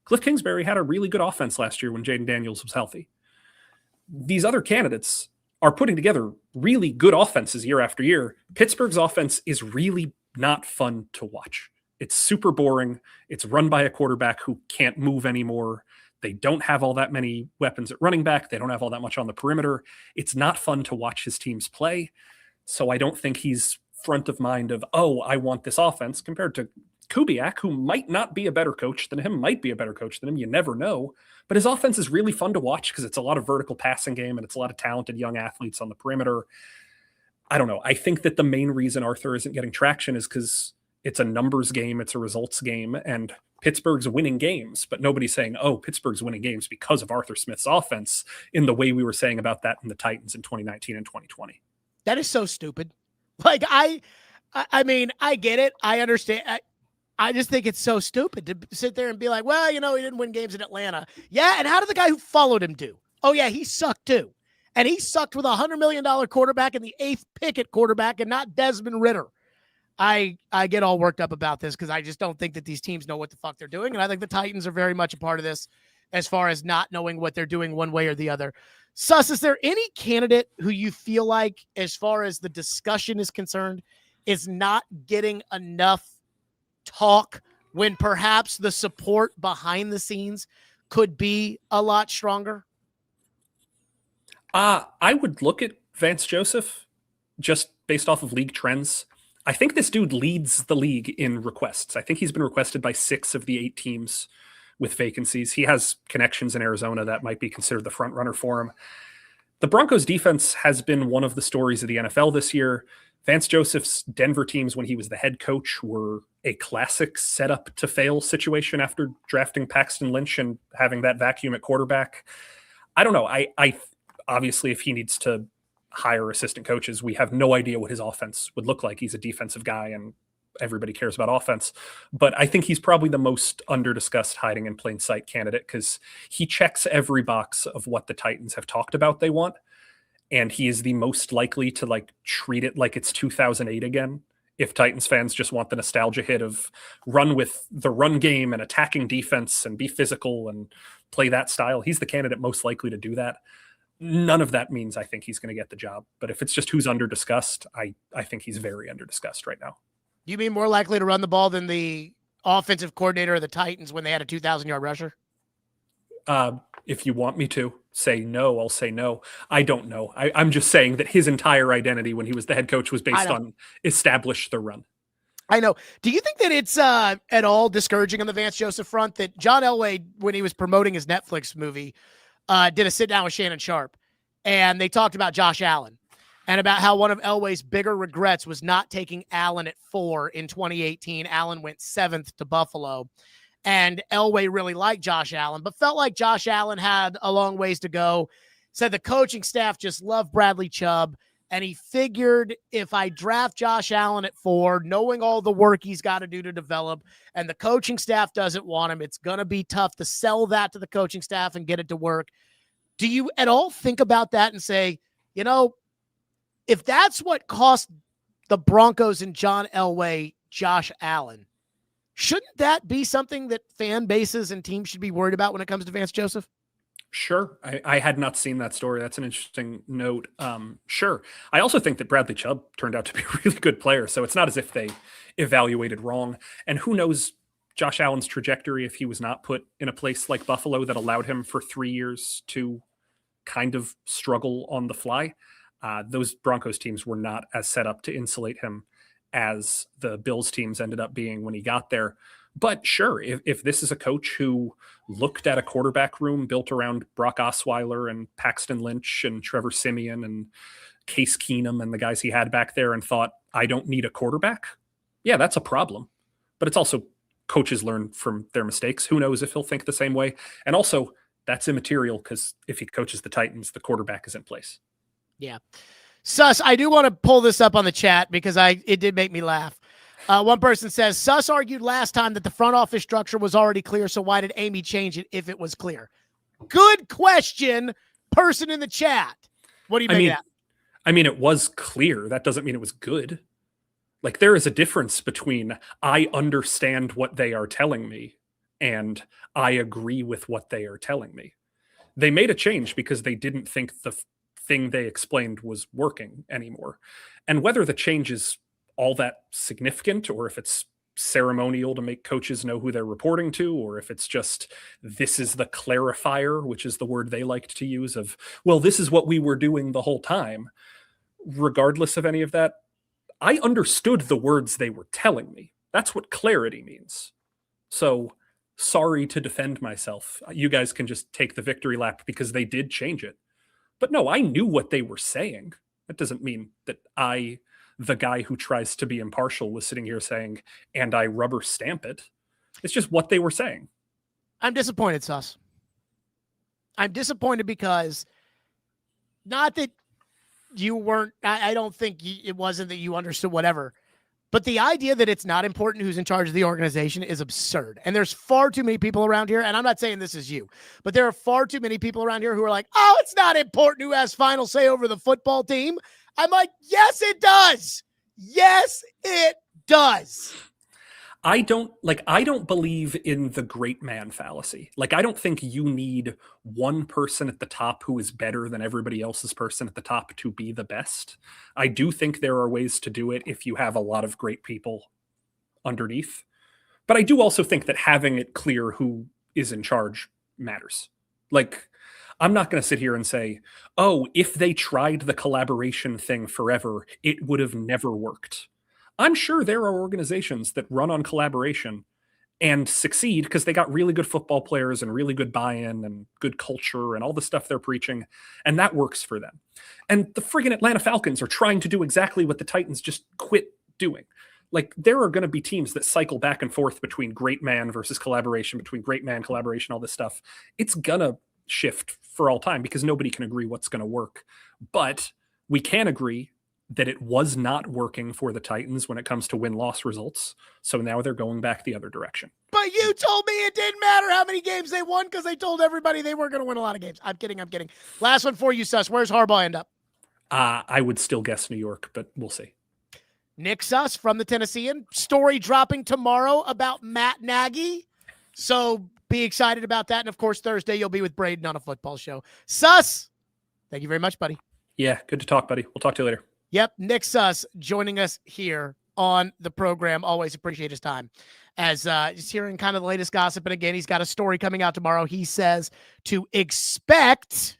Cliff Kingsbury had a really good offense last year when Jaden Daniels was healthy. These other candidates are putting together really good offenses year after year. Pittsburgh's offense is really not fun to watch. It's super boring. It's run by a quarterback who can't move anymore. They don't have all that many weapons at running back. They don't have all that much on the perimeter. It's not fun to watch his teams play. So I don't think he's front of mind of, oh, I want this offense, compared to Kubiak, who might not be a better coach than him, might be a better coach than him. You never know. But his offense is really fun to watch because it's a lot of vertical passing game and it's a lot of talented young athletes on the perimeter. I don't know. I think that the main reason Arthur isn't getting traction is because it's a numbers game. It's a results game. And Pittsburgh's winning games, but nobody's saying, oh, Pittsburgh's winning games because of Arthur Smith's offense in the way we were saying about that in the Titans in 2019 and 2020. That is so stupid. Like, I mean, I get it. I understand. I just think it's so stupid to sit there and be like, well, he didn't win games in Atlanta. Yeah, and how did the guy who followed him do? Oh, yeah, he sucked too. And he sucked with a $100 million quarterback and the 8th pick at quarterback and not Desmond Ridder. I get all worked up about this because I just don't think that these teams know what the fuck they're doing. And I think the Titans are very much a part of this as far as not knowing what they're doing one way or the other. Sus, is there any candidate who you feel like, as far as the discussion is concerned, is not getting enough talk when perhaps the support behind the scenes could be a lot stronger? I would look at Vance Joseph just based off of league trends. I think this dude leads the league in requests. I think he's been requested by 6 of the 8 teams with vacancies. He has connections in Arizona that might be considered the front runner for him. The Broncos defense has been one of the stories of the NFL this year. Vance Joseph's Denver teams, when he was the head coach, were a classic setup to fail situation after drafting Paxton Lynch and having that vacuum at quarterback. I don't know. I obviously, if he needs to hire assistant coaches, we have no idea what his offense would look like. He's a defensive guy and everybody cares about offense. But I think he's probably the most under-discussed hiding in plain sight candidate because he checks every box of what the Titans have talked about they want. And he is the most likely to like treat it like it's 2008 again. If Titans fans just want the nostalgia hit of run with the run game and attacking defense and be physical and play that style, he's the candidate most likely to do that. None of that means I think he's going to get the job. But if it's just who's under-discussed, I think he's very under-discussed right now. You mean more likely to run the ball than the offensive coordinator of the Titans when they had a 2,000-yard rusher? If you want me to say no, I'll say no. I don't know. I'm just saying that his entire identity when he was the head coach was based on establish the run. I know. Do you think that it's at all discouraging on the Vance Joseph front that John Elway, when he was promoting his Netflix movie, did a sit-down with Shannon Sharp, and they talked about Josh Allen and about how one of Elway's bigger regrets was not taking Allen at 4 in 2018. Allen went 7th to Buffalo. And Elway really liked Josh Allen, but felt like Josh Allen had a long ways to go. Said the coaching staff just loved Bradley Chubb, and he figured if I draft Josh Allen at 4, knowing all the work he's got to do to develop, and the coaching staff doesn't want him, it's going to be tough to sell that to the coaching staff and get it to work. Do you at all think about that and say, you know, if that's what cost the Broncos and John Elway Josh Allen, shouldn't that be something that fan bases and teams should be worried about when it comes to Vance Joseph? Sure. I had not seen that story. That's an interesting note. Sure. I also think that Bradley Chubb turned out to be a really good player. So it's not as if they evaluated wrong. And who knows Josh Allen's trajectory if he was not put in a place like Buffalo that allowed him for 3 years to kind of struggle on the fly. Those Broncos teams were not as set up to insulate him as the Bills teams ended up being when he got there. But sure, if this is a coach who looked at a quarterback room built around Brock Osweiler and Paxton Lynch and Trevor Siemian and Case Keenum and the guys he had back there and thought, I don't need a quarterback, yeah, that's a problem. But it's also coaches learn from their mistakes. Who knows if he'll think the same way? And also, that's immaterial because if he coaches the Titans, the quarterback is in place. Yeah. Sus, I do want to pull this up on the chat because it did make me laugh. One person says, Sus argued last time that the front office structure was already clear, so why did Amy change it if it was clear? Good question, person in the chat. What do you make of that? I mean, it was clear. That doesn't mean it was good. Like, there is a difference between I understand what they are telling me and I agree with what they are telling me. They made a change because they didn't think the thing they explained was working anymore. And whether the change is all that significant or if it's ceremonial to make coaches know who they're reporting to, or if it's just, this is the clarifier, which is the word they liked to use of, well, this is what we were doing the whole time. Regardless of any of that, I understood the words they were telling me. That's what clarity means. So sorry to defend myself. You guys can just take the victory lap because they did change it. But no, I knew what they were saying. That doesn't mean that I, the guy who tries to be impartial, was sitting here saying, and I rubber stamp it. It's just what they were saying. I'm disappointed, Sus. I'm disappointed because not that you weren't, I don't think it wasn't that you understood whatever, but the idea that it's not important who's in charge of the organization is absurd. And there's far too many people around here, and I'm not saying this is you, but there are far too many people around here who are like, oh, it's not important who has final say over the football team. I'm like, yes, it does. Yes, it does. I don't believe in the great man fallacy. Like, I don't think you need one person at the top who is better than everybody else's person at the top to be the best. I do think there are ways to do it if you have a lot of great people underneath. But I do also think that having it clear who is in charge matters. Like, I'm not going to sit here and say, oh, if they tried the collaboration thing forever, it would have never worked. I'm sure there are organizations that run on collaboration and succeed because they got really good football players and really good buy-in and good culture and all the stuff they're preaching, and that works for them. And the friggin' Atlanta Falcons are trying to do exactly what the Titans just quit doing. Like, there are going to be teams that cycle back and forth between great man versus collaboration, between great man, collaboration, all this stuff. It's going to shift for all time because nobody can agree what's going to work. But we can agree that it was not working for the Titans when it comes to win-loss results. So now they're going back the other direction. But you told me it didn't matter how many games they won because they told everybody they weren't going to win a lot of games. I'm kidding. Last one for you, Suss. Where's Harbaugh end up? I would still guess New York, but we'll see. Nick Suss from the Tennessean. Story dropping tomorrow about Matt Nagy. So be excited about that. And, of course, Thursday you'll be with Braden on a football show. Suss, thank you very much, buddy. Yeah, good to talk, buddy. We'll talk to you later. Yep, Nick Suss joining us here on the program. Always appreciate his time. As just hearing kind of the latest gossip. And again, he's got a story coming out tomorrow. He says to expect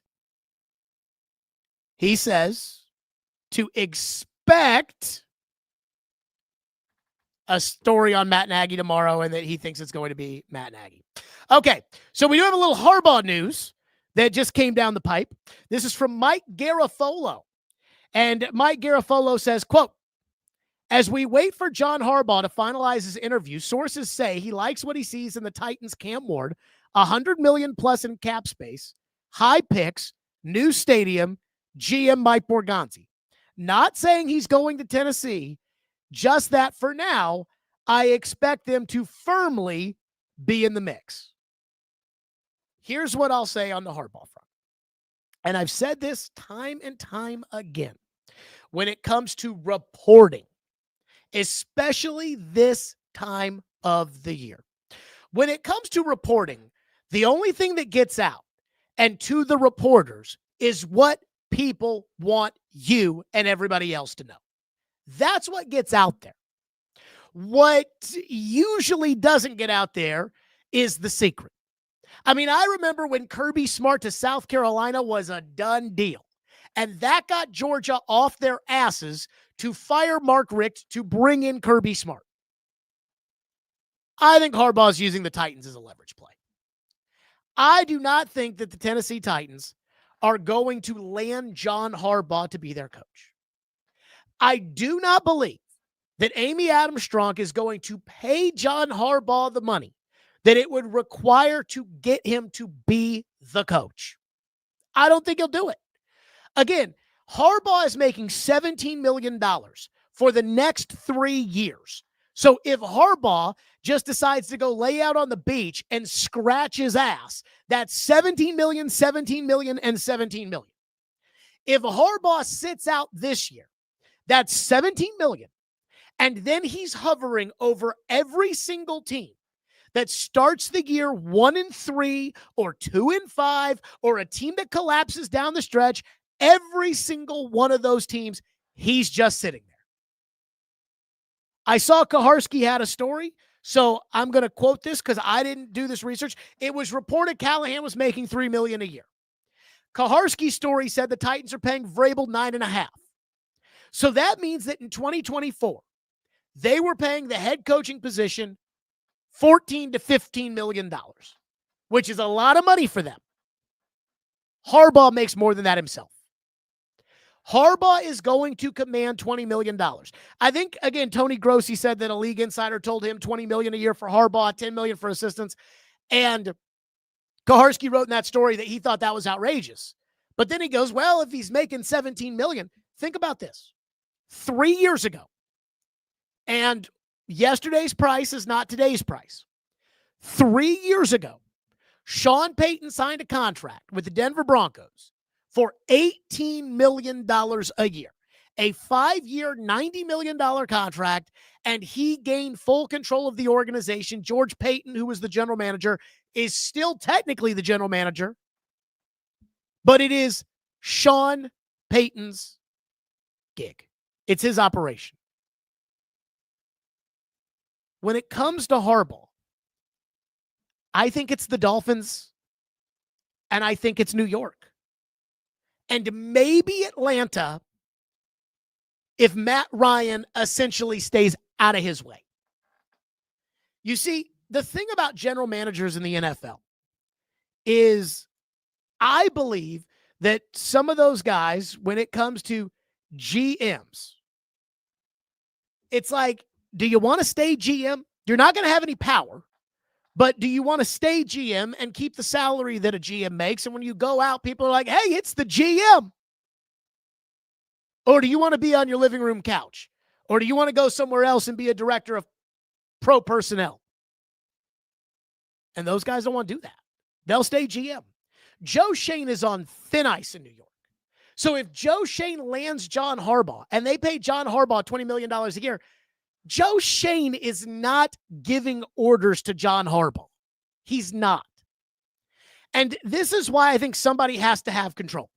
a story on Matt Nagy tomorrow, and that he thinks it's going to be Matt Nagy. Okay, so we do have a little Harbaugh news that just came down the pipe. This is from Mike Garafolo. And Mike Garafolo says, quote, as we wait for John Harbaugh to finalize his interview, sources say he likes what he sees in the Titans' Cam Ward, $100 million plus in cap space, high picks, new stadium, GM Mike Borgonzi. Not saying he's going to Tennessee, just that for now, I expect them to firmly be in the mix. Here's what I'll say on the Harbaugh front. And I've said this time and time again. When it comes to reporting, especially this time of the year, when it comes to reporting, the only thing that gets out and to the reporters is what people want you and everybody else to know. That's what gets out there. What usually doesn't get out there is the secret. I mean, I remember when Kirby Smart to South Carolina was a done deal. And that got Georgia off their asses to fire Mark Richt to bring in Kirby Smart. I think Harbaugh's using the Titans as a leverage play. I do not think that the Tennessee Titans are going to land John Harbaugh to be their coach. I do not believe that Amy Adams-Strunk is going to pay John Harbaugh the money that it would require to get him to be the coach. I don't think he'll do it. Again, Harbaugh is making $17 million for the next 3 years. So if Harbaugh just decides to go lay out on the beach and scratch his ass, that's $17 million, $17 million, and $17 million. If Harbaugh sits out this year, that's $17 million. And then he's hovering over every single team that starts the year 1-3 or 2-5 or a team that collapses down the stretch. Every single one of those teams, he's just sitting there. I saw Kaharski had a story, so I'm going to quote this because I didn't do this research. It was reported Callahan was making $3 million a year. Kaharski's story said the Titans are paying Vrabel $9.5 million. So that means that in 2024, they were paying the head coaching position $14 to $15 million, which is a lot of money for them. Harbaugh makes more than that himself. Harbaugh is going to command $20 million. I think, again, Tony Grossi said that a league insider told him $20 million a year for Harbaugh, $10 million for assistants. And Kaharski wrote in that story that he thought that was outrageous. But then he goes, well, if he's making $17 million, think about this. 3 years ago, and yesterday's price is not today's price. 3 years ago, Sean Payton signed a contract with the Denver Broncos for $18 million a year, a 5-year, $90 million contract, and he gained full control of the organization. George Payton, who was the general manager, is still technically the general manager, but it is Sean Payton's gig. It's his operation. When it comes to Harbaugh, I think it's the Dolphins, and I think it's New York. And maybe Atlanta if Matt Ryan essentially stays out of his way. You see, the thing about general managers in the NFL is I believe that some of those guys, when it comes to GMs, it's like, do you want to stay GM? You're not going to have any power, but do you want to stay GM and keep the salary that a GM makes? And when you go out, people are like, hey, it's the GM. Or do you want to be on your living room couch? Or do you want to go somewhere else and be a director of pro personnel? And those guys don't want to do that. They'll stay GM. Joe Schoen is on thin ice in New York. So if Joe Schoen lands John Harbaugh and they pay John Harbaugh $20 million a year, Joe Schoen is not giving orders to John Harbaugh. He's not. And this is why I think somebody has to have control.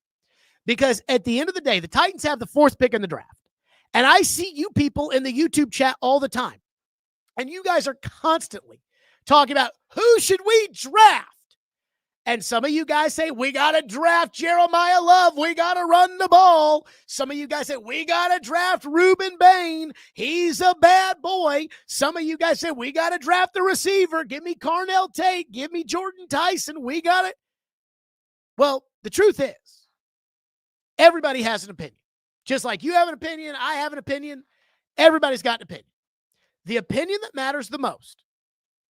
Because at the end of the day, the Titans have the 4th pick in the draft. And I see you people in the YouTube chat all the time. And you guys are constantly talking about who should we draft? And some of you guys say, we got to draft Jeremiah Love. We got to run the ball. Some of you guys say, we got to draft Reuben Bain. He's a bad boy. Some of you guys say, we got to draft the receiver. Give me Carnell Tate. Give me Jordan Tyson. We got it. Well, the truth is, everybody has an opinion. Just like you have an opinion, I have an opinion. Everybody's got an opinion. The opinion that matters the most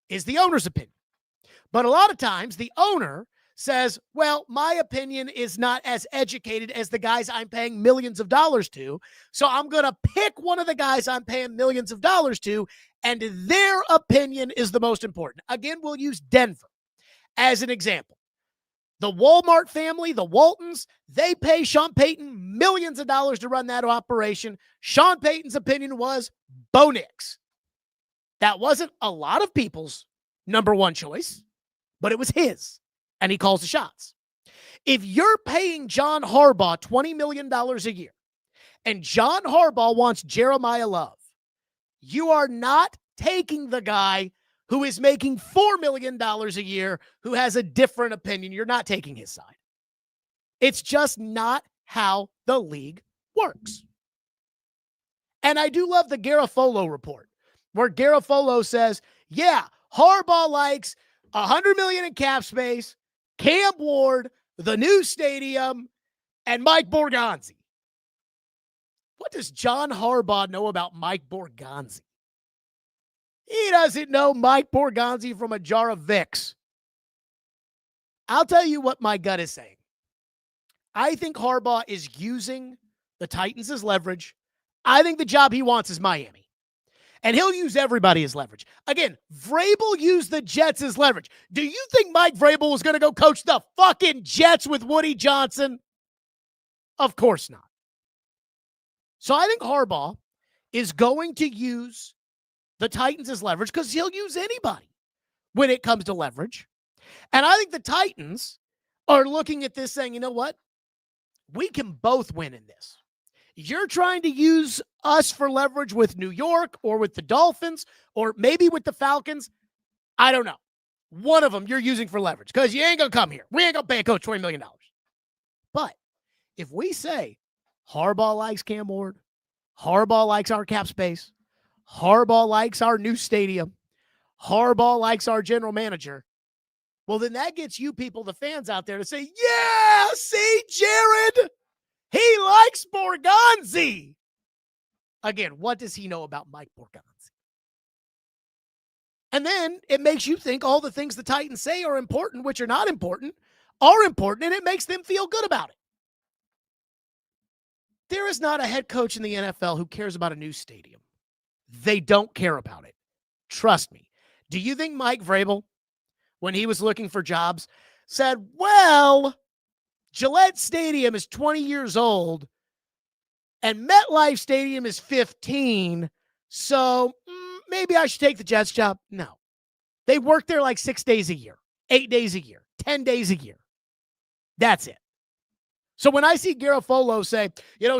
is the owner's opinion. But a lot of times the owner says, well, my opinion is not as educated as the guys I'm paying millions of dollars to. So I'm going to pick one of the guys I'm paying millions of dollars to, and their opinion is the most important. Again, we'll use Denver as an example. The Walmart family, the Waltons, they pay Sean Payton millions of dollars to run that operation. Sean Payton's opinion was Bo Nix. That wasn't a lot of people's number one choice, but it was his, and he calls the shots. If you're paying John Harbaugh $20 million a year, and John Harbaugh wants Jeremiah Love, you are not taking the guy who is making $4 million a year, who has a different opinion. You're not taking his side. It's just not how the league works. And I do love the Garofolo report, where Garofolo says, yeah, Harbaugh likes $100 million in cap space, Cam Ward, the new stadium, and Mike Borgonzi. What does John Harbaugh know about Mike Borgonzi? He doesn't know Mike Borgonzi from a jar of Vicks. I'll tell you what my gut is saying. I think Harbaugh is using the Titans as leverage. I think the job he wants is Miami. And he'll use everybody as leverage. Again, Vrabel used the Jets as leverage. Do you think Mike Vrabel was going to go coach the fucking Jets with Woody Johnson? Of course not. So I think Harbaugh is going to use the Titans as leverage because he'll use anybody when it comes to leverage. And I think the Titans are looking at this saying, you know what? We can both win in this. You're trying to use us for leverage with New York or with the Dolphins or maybe with the Falcons. I don't know. One of them you're using for leverage because you ain't going to come here. We ain't going to pay a coach $20 million. But if we say Harbaugh likes Cam Ward, Harbaugh likes our cap space, Harbaugh likes our new stadium, Harbaugh likes our general manager, well, then that gets you people, the fans out there, to say, yeah, see, Jared, he likes Borgonzi. Again, what does he know about Mike Borgonzi? And then it makes you think all the things the Titans say are important, which are not important, are important, and it makes them feel good about it. There is not a head coach in the NFL who cares about a new stadium. They don't care about it. Trust me. Do you think Mike Vrabel, when he was looking for jobs, said, well, Gillette Stadium is 20 years old and MetLife Stadium is 15, so maybe I should take the Jets job? No. They work there like 6 days a year, 8 days a year, 10 days a year. That's it. So when I see Garofolo say,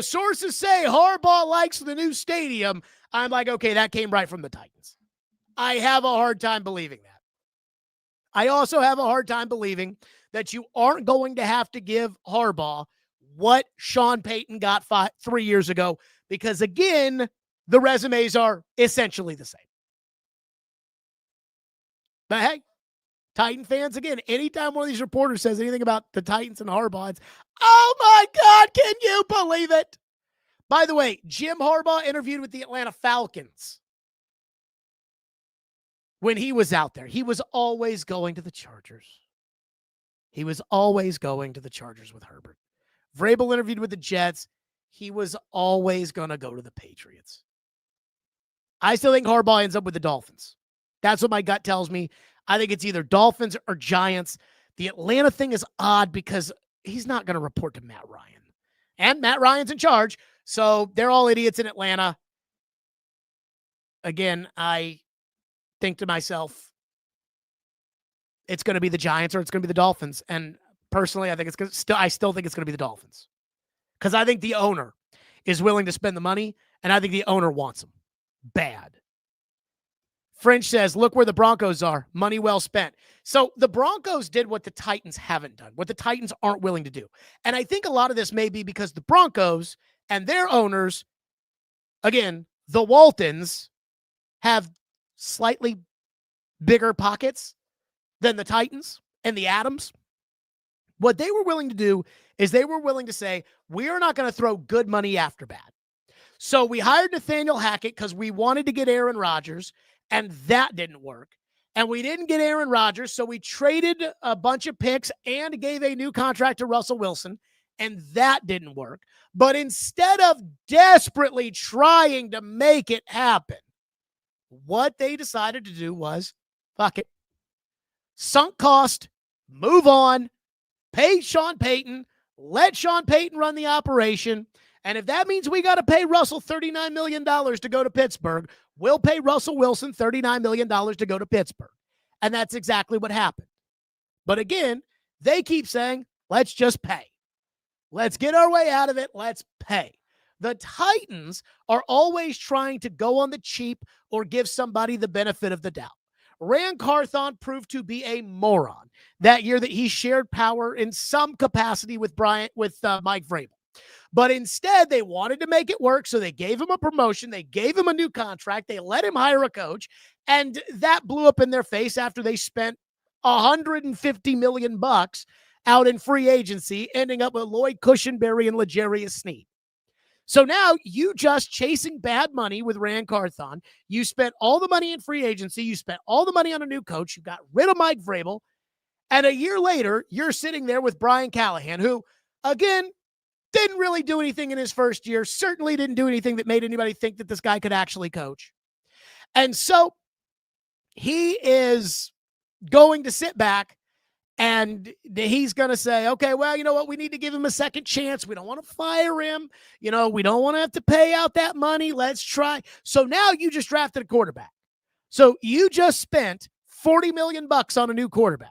sources say Harbaugh likes the new stadium, I'm like, okay, that came right from the Titans. I have a hard time believing that. I also have a hard time believing that you aren't going to have to give Harbaugh what Sean Payton got 3 years ago, because again, the resumes are essentially the same. But hey, Titan fans, again, anytime one of these reporters says anything about the Titans and Harbaugh, it's, oh my God, can you believe it? By the way, Jim Harbaugh interviewed with the Atlanta Falcons. When he was out there, he was always going to the Chargers. He was always going to the Chargers with Herbert. Vrabel interviewed with the Jets. He was always going to go to the Patriots. I still think Harbaugh ends up with the Dolphins. That's what my gut tells me. I think it's either Dolphins or Giants. The Atlanta thing is odd because he's not going to report to Matt Ryan. And Matt Ryan's in charge, so they're all idiots in Atlanta. Again, I think to myself, it's going to be the Giants or it's going to be the Dolphins. And personally, I think I still think it's going to be the Dolphins. Because I think the owner is willing to spend the money, and I think the owner wants them bad. French says, look where the Broncos are. Money well spent. So the Broncos did what the Titans haven't done, what the Titans aren't willing to do. And I think a lot of this may be because the Broncos and their owners, again, the Waltons, have slightly bigger pockets than the Titans and the Adams. What they were willing to do is they were willing to say, we are not going to throw good money after bad. So we hired Nathaniel Hackett because we wanted to get Aaron Rodgers, and that didn't work. And we didn't get Aaron Rodgers, so we traded a bunch of picks and gave a new contract to Russell Wilson, and that didn't work. But instead of desperately trying to make it happen, what they decided to do was, fuck it. Sunk cost, move on, pay Sean Payton, let Sean Payton run the operation. And if that means we got to pay Russell $39 million to go to Pittsburgh, we'll pay Russell Wilson $39 million to go to Pittsburgh. And that's exactly what happened. But again, they keep saying, let's just pay. Let's get our way out of it. Let's pay. The Titans are always trying to go on the cheap or give somebody the benefit of the doubt. Ran Carthon proved to be a moron that year that he shared power in some capacity with Mike Vrabel. But instead, they wanted to make it work, so they gave him a promotion. They gave him a new contract. They let him hire a coach, and that blew up in their face after they spent $150 million out in free agency, ending up with Lloyd Cushenberry and L'Jarius Sneed. So now you just chasing bad money with Ran Carthon. You spent all the money in free agency. You spent all the money on a new coach. You got rid of Mike Vrabel. And a year later, you're sitting there with Brian Callahan, who, again, didn't really do anything in his first year. Certainly didn't do anything that made anybody think that this guy could actually coach. And so he is going to sit back and he's going to say, okay, well, you know what? We need to give him a second chance. We don't want to fire him. You know, we don't want to have to pay out that money. Let's try. So now you just drafted a quarterback. So you just spent $40 million on a new quarterback.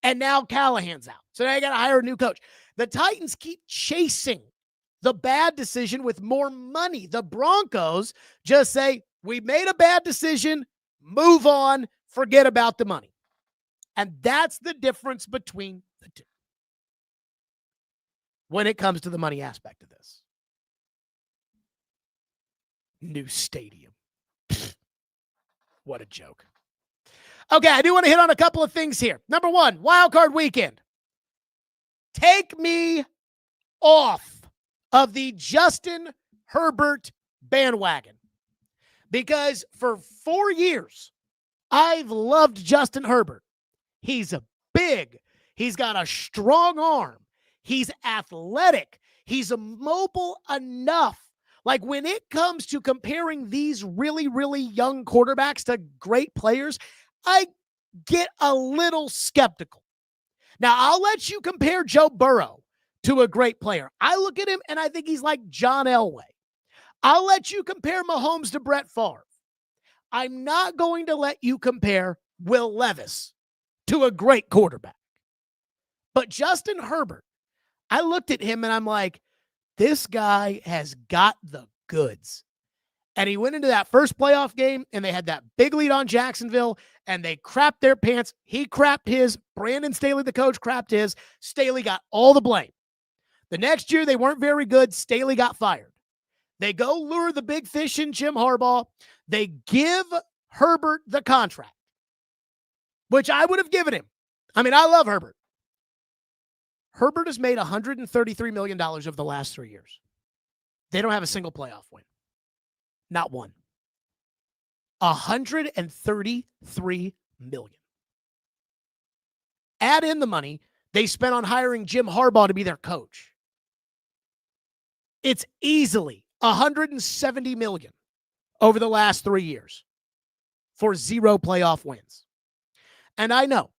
And now Callahan's out. So now you got to hire a new coach. The Titans keep chasing the bad decision with more money. The Broncos just say, we made a bad decision, move on, forget about the money. And that's the difference between the two when it comes to the money aspect of this. New stadium. What a joke. Okay, I do want to hit on a couple of things here. Number one, wild card weekend. Take me off of the Justin Herbert bandwagon. Because for 4 years, I've loved Justin Herbert. He's big. He's got a strong arm. He's athletic. He's mobile enough. Like when it comes to comparing these really, really young quarterbacks to great players, I get a little skeptical. Now, I'll let you compare Joe Burrow to a great player. I look at him and I think he's like John Elway. I'll let you compare Mahomes to Brett Favre. I'm not going to let you compare Will Levis to a great quarterback. But Justin Herbert, I looked at him and I'm like, this guy has got the goods. And he went into that first playoff game and they had that big lead on Jacksonville and they crapped their pants. He crapped his. Brandon Staley, the coach, crapped his. Staley got all the blame. The next year, they weren't very good. Staley got fired. They go lure the big fish in Jim Harbaugh. They give Herbert the contract. which I would have given him. I mean, I love Herbert. Herbert has made $133 million over the last 3 years. They don't have a single playoff win. Not one. $133 million. Add in the money they spent on hiring Jim Harbaugh to be their coach. It's easily $170 million over the last 3 years for 0 playoff wins. And I know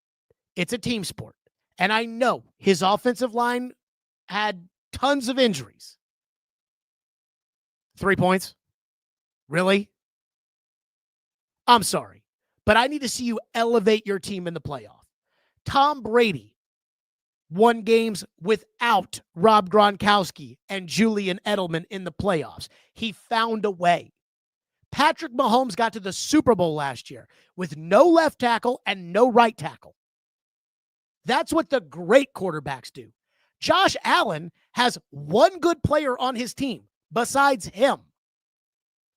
it's a team sport. And I know his offensive line had tons of injuries. 3 points? Really? I'm sorry, but I need to see you elevate your team in the playoff. Tom Brady won games without Rob Gronkowski and Julian Edelman in the playoffs. He found a way. Patrick Mahomes got to the Super Bowl last year with no left tackle and no right tackle. That's what the great quarterbacks do. Josh Allen has one good player on his team besides him.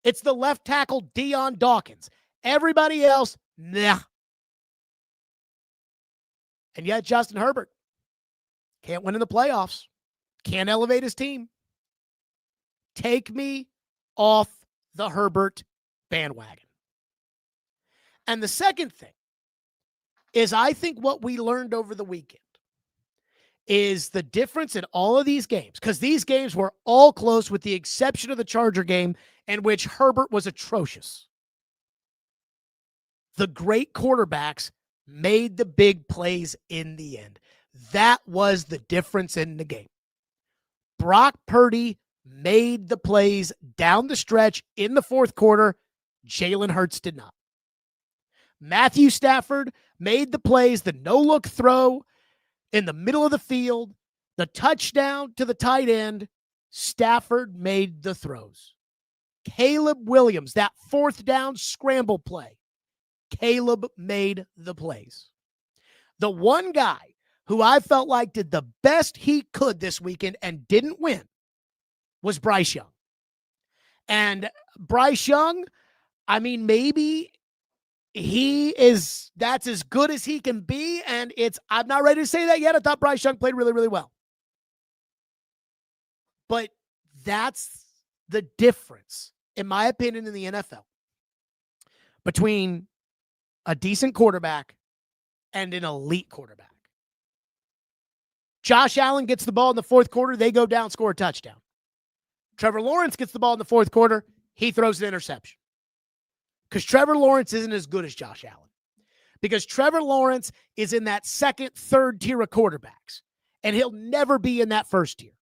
It's the left tackle, Deion Dawkins. Everybody else, nah. And yet Justin Herbert can't win in the playoffs. Can't elevate his team. Take me off the Herbert bandwagon. And the second thing is, I think what we learned over the weekend is the difference in all of these games, because these games were all close with the exception of the Charger game in which Herbert was atrocious. The great quarterbacks made the big plays in the end. That was the difference in the game. Brock Purdy made the plays down the stretch in the fourth quarter. Jalen Hurts did not. Matthew Stafford made the plays, the no-look throw in the middle of the field, the touchdown to the tight end. Stafford made the throws. Caleb Williams, that fourth down scramble play. Caleb made the plays. The one guy who I felt like did the best he could this weekend and didn't win was Bryce Young. And Bryce Young, I mean, maybe that's as good as he can be. And I'm not ready to say that yet. I thought Bryce Young played really, really well. But that's the difference, in my opinion, in the NFL between a decent quarterback and an elite quarterback. Josh Allen gets the ball in the fourth quarter. They go down, score a touchdown. Trevor Lawrence gets the ball in the fourth quarter. He throws an interception. Because Trevor Lawrence isn't as good as Josh Allen. Because Trevor Lawrence is in that second, third tier of quarterbacks. And he'll never be in that first tier.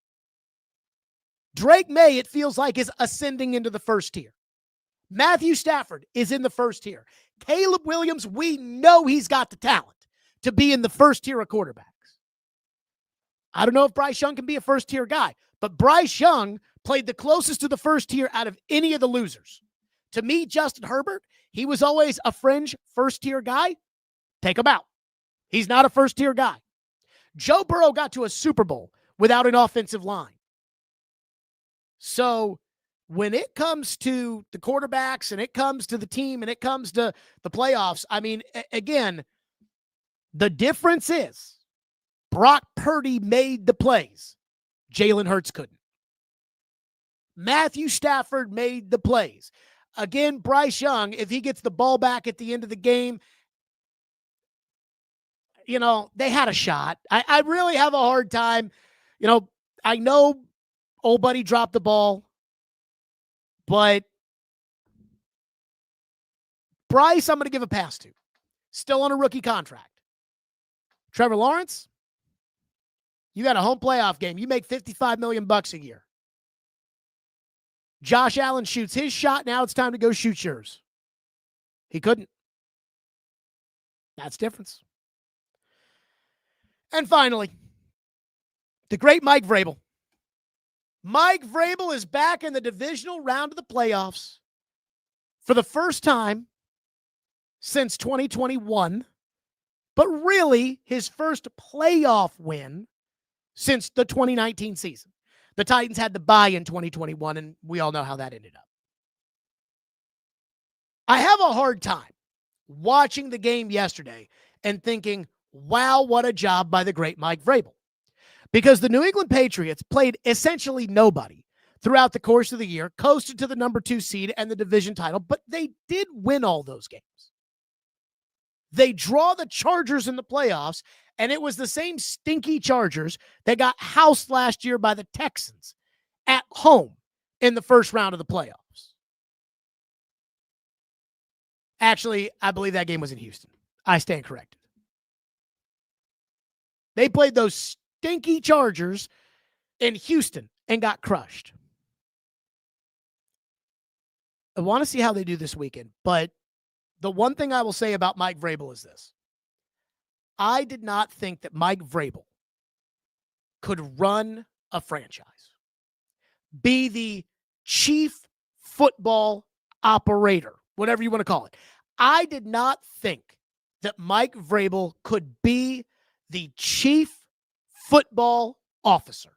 Drake May, it feels like, is ascending into the first tier. Matthew Stafford is in the first tier. Caleb Williams, we know he's got the talent to be in the first tier of quarterbacks. I don't know if Bryce Young can be a first tier guy, but Bryce Young played the closest to the first tier out of any of the losers. To me, Justin Herbert, he was always a fringe first tier guy. Take him out. He's not a first tier guy. Joe Burrow got to a Super Bowl without an offensive line. So when it comes to the quarterbacks and it comes to the team and it comes to the playoffs, I mean, again, the difference is Brock Purdy made the plays. Jalen Hurts couldn't. Matthew Stafford made the plays. Again, Bryce Young, if he gets the ball back at the end of the game, they had a shot. I really have a hard time. I know old buddy dropped the ball, but Bryce, I'm going to give a pass to. Still on a rookie contract. Trevor Lawrence, you got a home playoff game. You make $55 million a year. Josh Allen shoots his shot. Now it's time to go shoot yours. He couldn't. That's the difference. And finally, the great Mike Vrabel. Mike Vrabel is back in the divisional round of the playoffs for the first time since 2021, but really his first playoff win since the 2019 season. The Titans had the bye in 2021, and we all know how that ended up. I have a hard time watching the game yesterday and thinking, wow, what a job by the great Mike Vrabel. Because the New England Patriots played essentially nobody throughout the course of the year, coasted to the number 2 seed and the division title, but they did win all those games. They draw the Chargers in the playoffs, and it was the same stinky Chargers that got housed last year by the Texans at home in the first round of the playoffs. Actually, I believe that game was in Houston. I stand corrected. They played those stinky Chargers in Houston and got crushed. I want to see how they do this weekend, but the one thing I will say about Mike Vrabel is this. I did not think that Mike Vrabel could run a franchise, be the chief football operator, whatever you want to call it. I did not think that Mike Vrabel could be the chief football officer.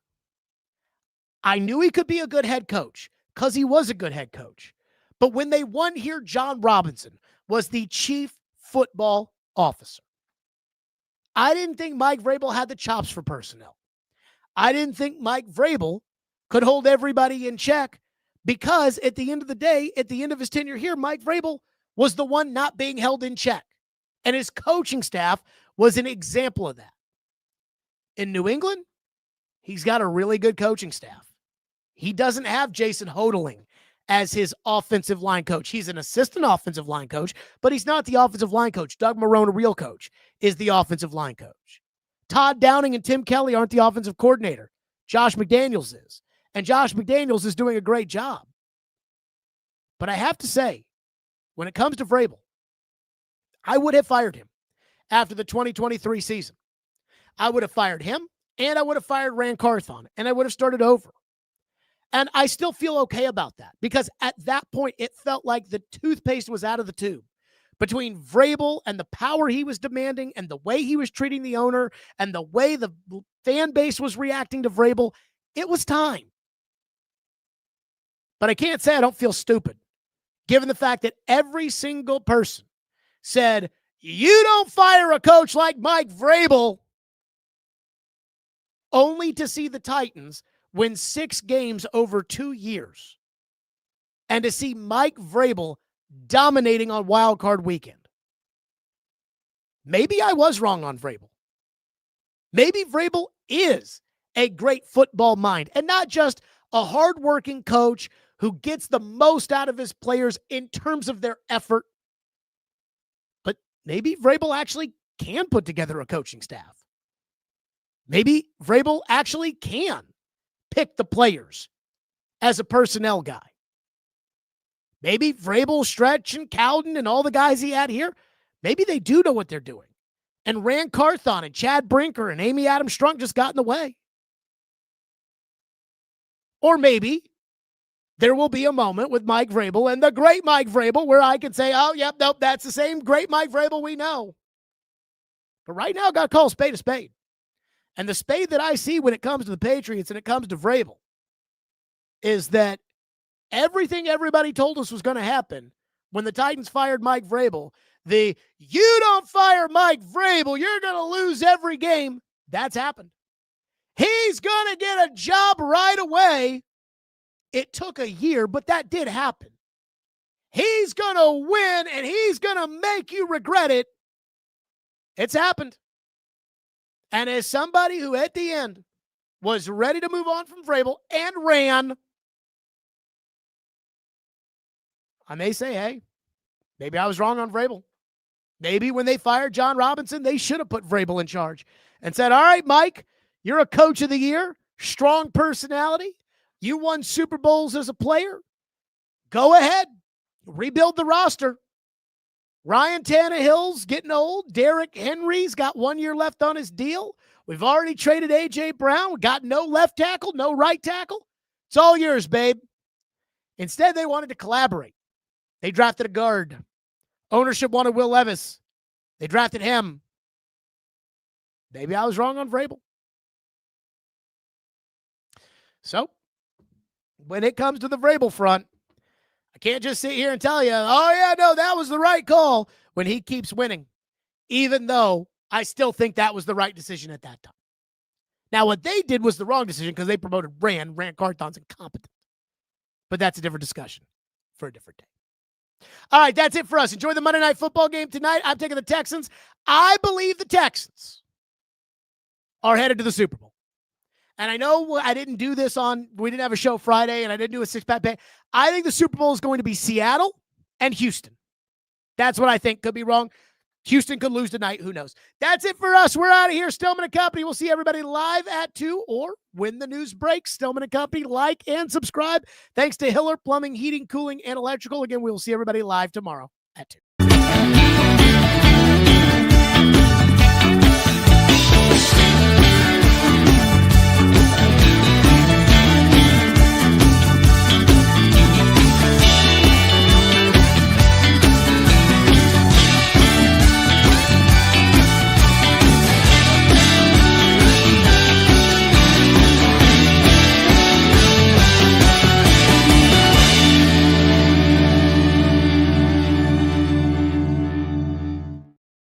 I knew he could be a good head coach because he was a good head coach. But when they won here, John Robinson was the chief football officer. I didn't think Mike Vrabel had the chops for personnel. I didn't think Mike Vrabel could hold everybody in check because at the end of the day, at the end of his tenure here, Mike Vrabel was the one not being held in check. And his coaching staff was an example of that. In New England, he's got a really good coaching staff. He doesn't have Jason Hodeling as his offensive line coach. He's an assistant offensive line coach, but he's not the offensive line coach. Doug Marrone, a real coach, is the offensive line coach. Todd Downing and Tim Kelly aren't the offensive coordinator. Josh McDaniels is. And Josh McDaniels is doing a great job. But I have to say, when it comes to Vrabel, I would have fired him after the 2023 season. I would have fired him, and I would have fired Rand Carthon, and I would have started over. And I still feel okay about that because at that point, it felt like the toothpaste was out of the tube between Vrabel and the power he was demanding and the way he was treating the owner and the way the fan base was reacting to Vrabel. It was time. But I can't say I don't feel stupid, given the fact that every single person said, you don't fire a coach like Mike Vrabel, only to see the Titans win 6 games over 2 years and to see Mike Vrabel dominating on Wild Card Weekend. Maybe I was wrong on Vrabel. Maybe Vrabel is a great football mind and not just a hardworking coach who gets the most out of his players in terms of their effort. But maybe Vrabel actually can put together a coaching staff. Maybe Vrabel actually can pick the players as a personnel guy. Maybe Vrabel, Stretch, and Cowden and all the guys he had here, maybe they do know what they're doing. And Rand Carthon and Chad Brinker and Amy Adams Strunk just got in the way. Or maybe there will be a moment with Mike Vrabel and the great Mike Vrabel where I can say, oh, yep, nope, that's the same great Mike Vrabel we know. But right now, got to call a spade a spade. And the spade that I see when it comes to the Patriots and it comes to Vrabel is that everything everybody told us was going to happen when the Titans fired Mike Vrabel, you don't fire Mike Vrabel, you're going to lose every game, that's happened. He's going to get a job right away. It took a year, but that did happen. He's going to win, and he's going to make you regret it. It's happened. And as somebody who at the end was ready to move on from Vrabel and ran, I may say, hey, maybe I was wrong on Vrabel. Maybe when they fired John Robinson, they should have put Vrabel in charge and said, all right, Mike, you're a coach of the year, strong personality. You won Super Bowls as a player. Go ahead, rebuild the roster. Ryan Tannehill's getting old. Derrick Henry's got 1 year left on his deal. We've already traded A.J. Brown. We got no left tackle, no right tackle. It's all yours, babe. Instead, they wanted to collaborate. They drafted a guard. Ownership wanted Will Levis. They drafted him. Maybe I was wrong on Vrabel. So, when it comes to the Vrabel front, I can't just sit here and tell you, oh, yeah, no, that was the right call when he keeps winning. even though I still think that was the right decision at that time. Now, what they did was the wrong decision because they promoted Rand. Rand Carthon's incompetent. But that's a different discussion for a different day. All right, that's it for us. Enjoy the Monday Night Football game tonight. I'm taking the Texans. I believe the Texans are headed to the Super Bowl. And I know I didn't do this we didn't have a show Friday, and I didn't do a six-pack pay. I think the Super Bowl is going to be Seattle and Houston. That's what I think. Could be wrong. Houston could lose tonight. Who knows? That's it for us. We're out of here. Stillman & Company. We'll see everybody live at 2 or when the news breaks. Stillman & Company. Like and subscribe. Thanks to Hiller Plumbing, Heating, Cooling, and Electrical. Again, we will see everybody live tomorrow at 2.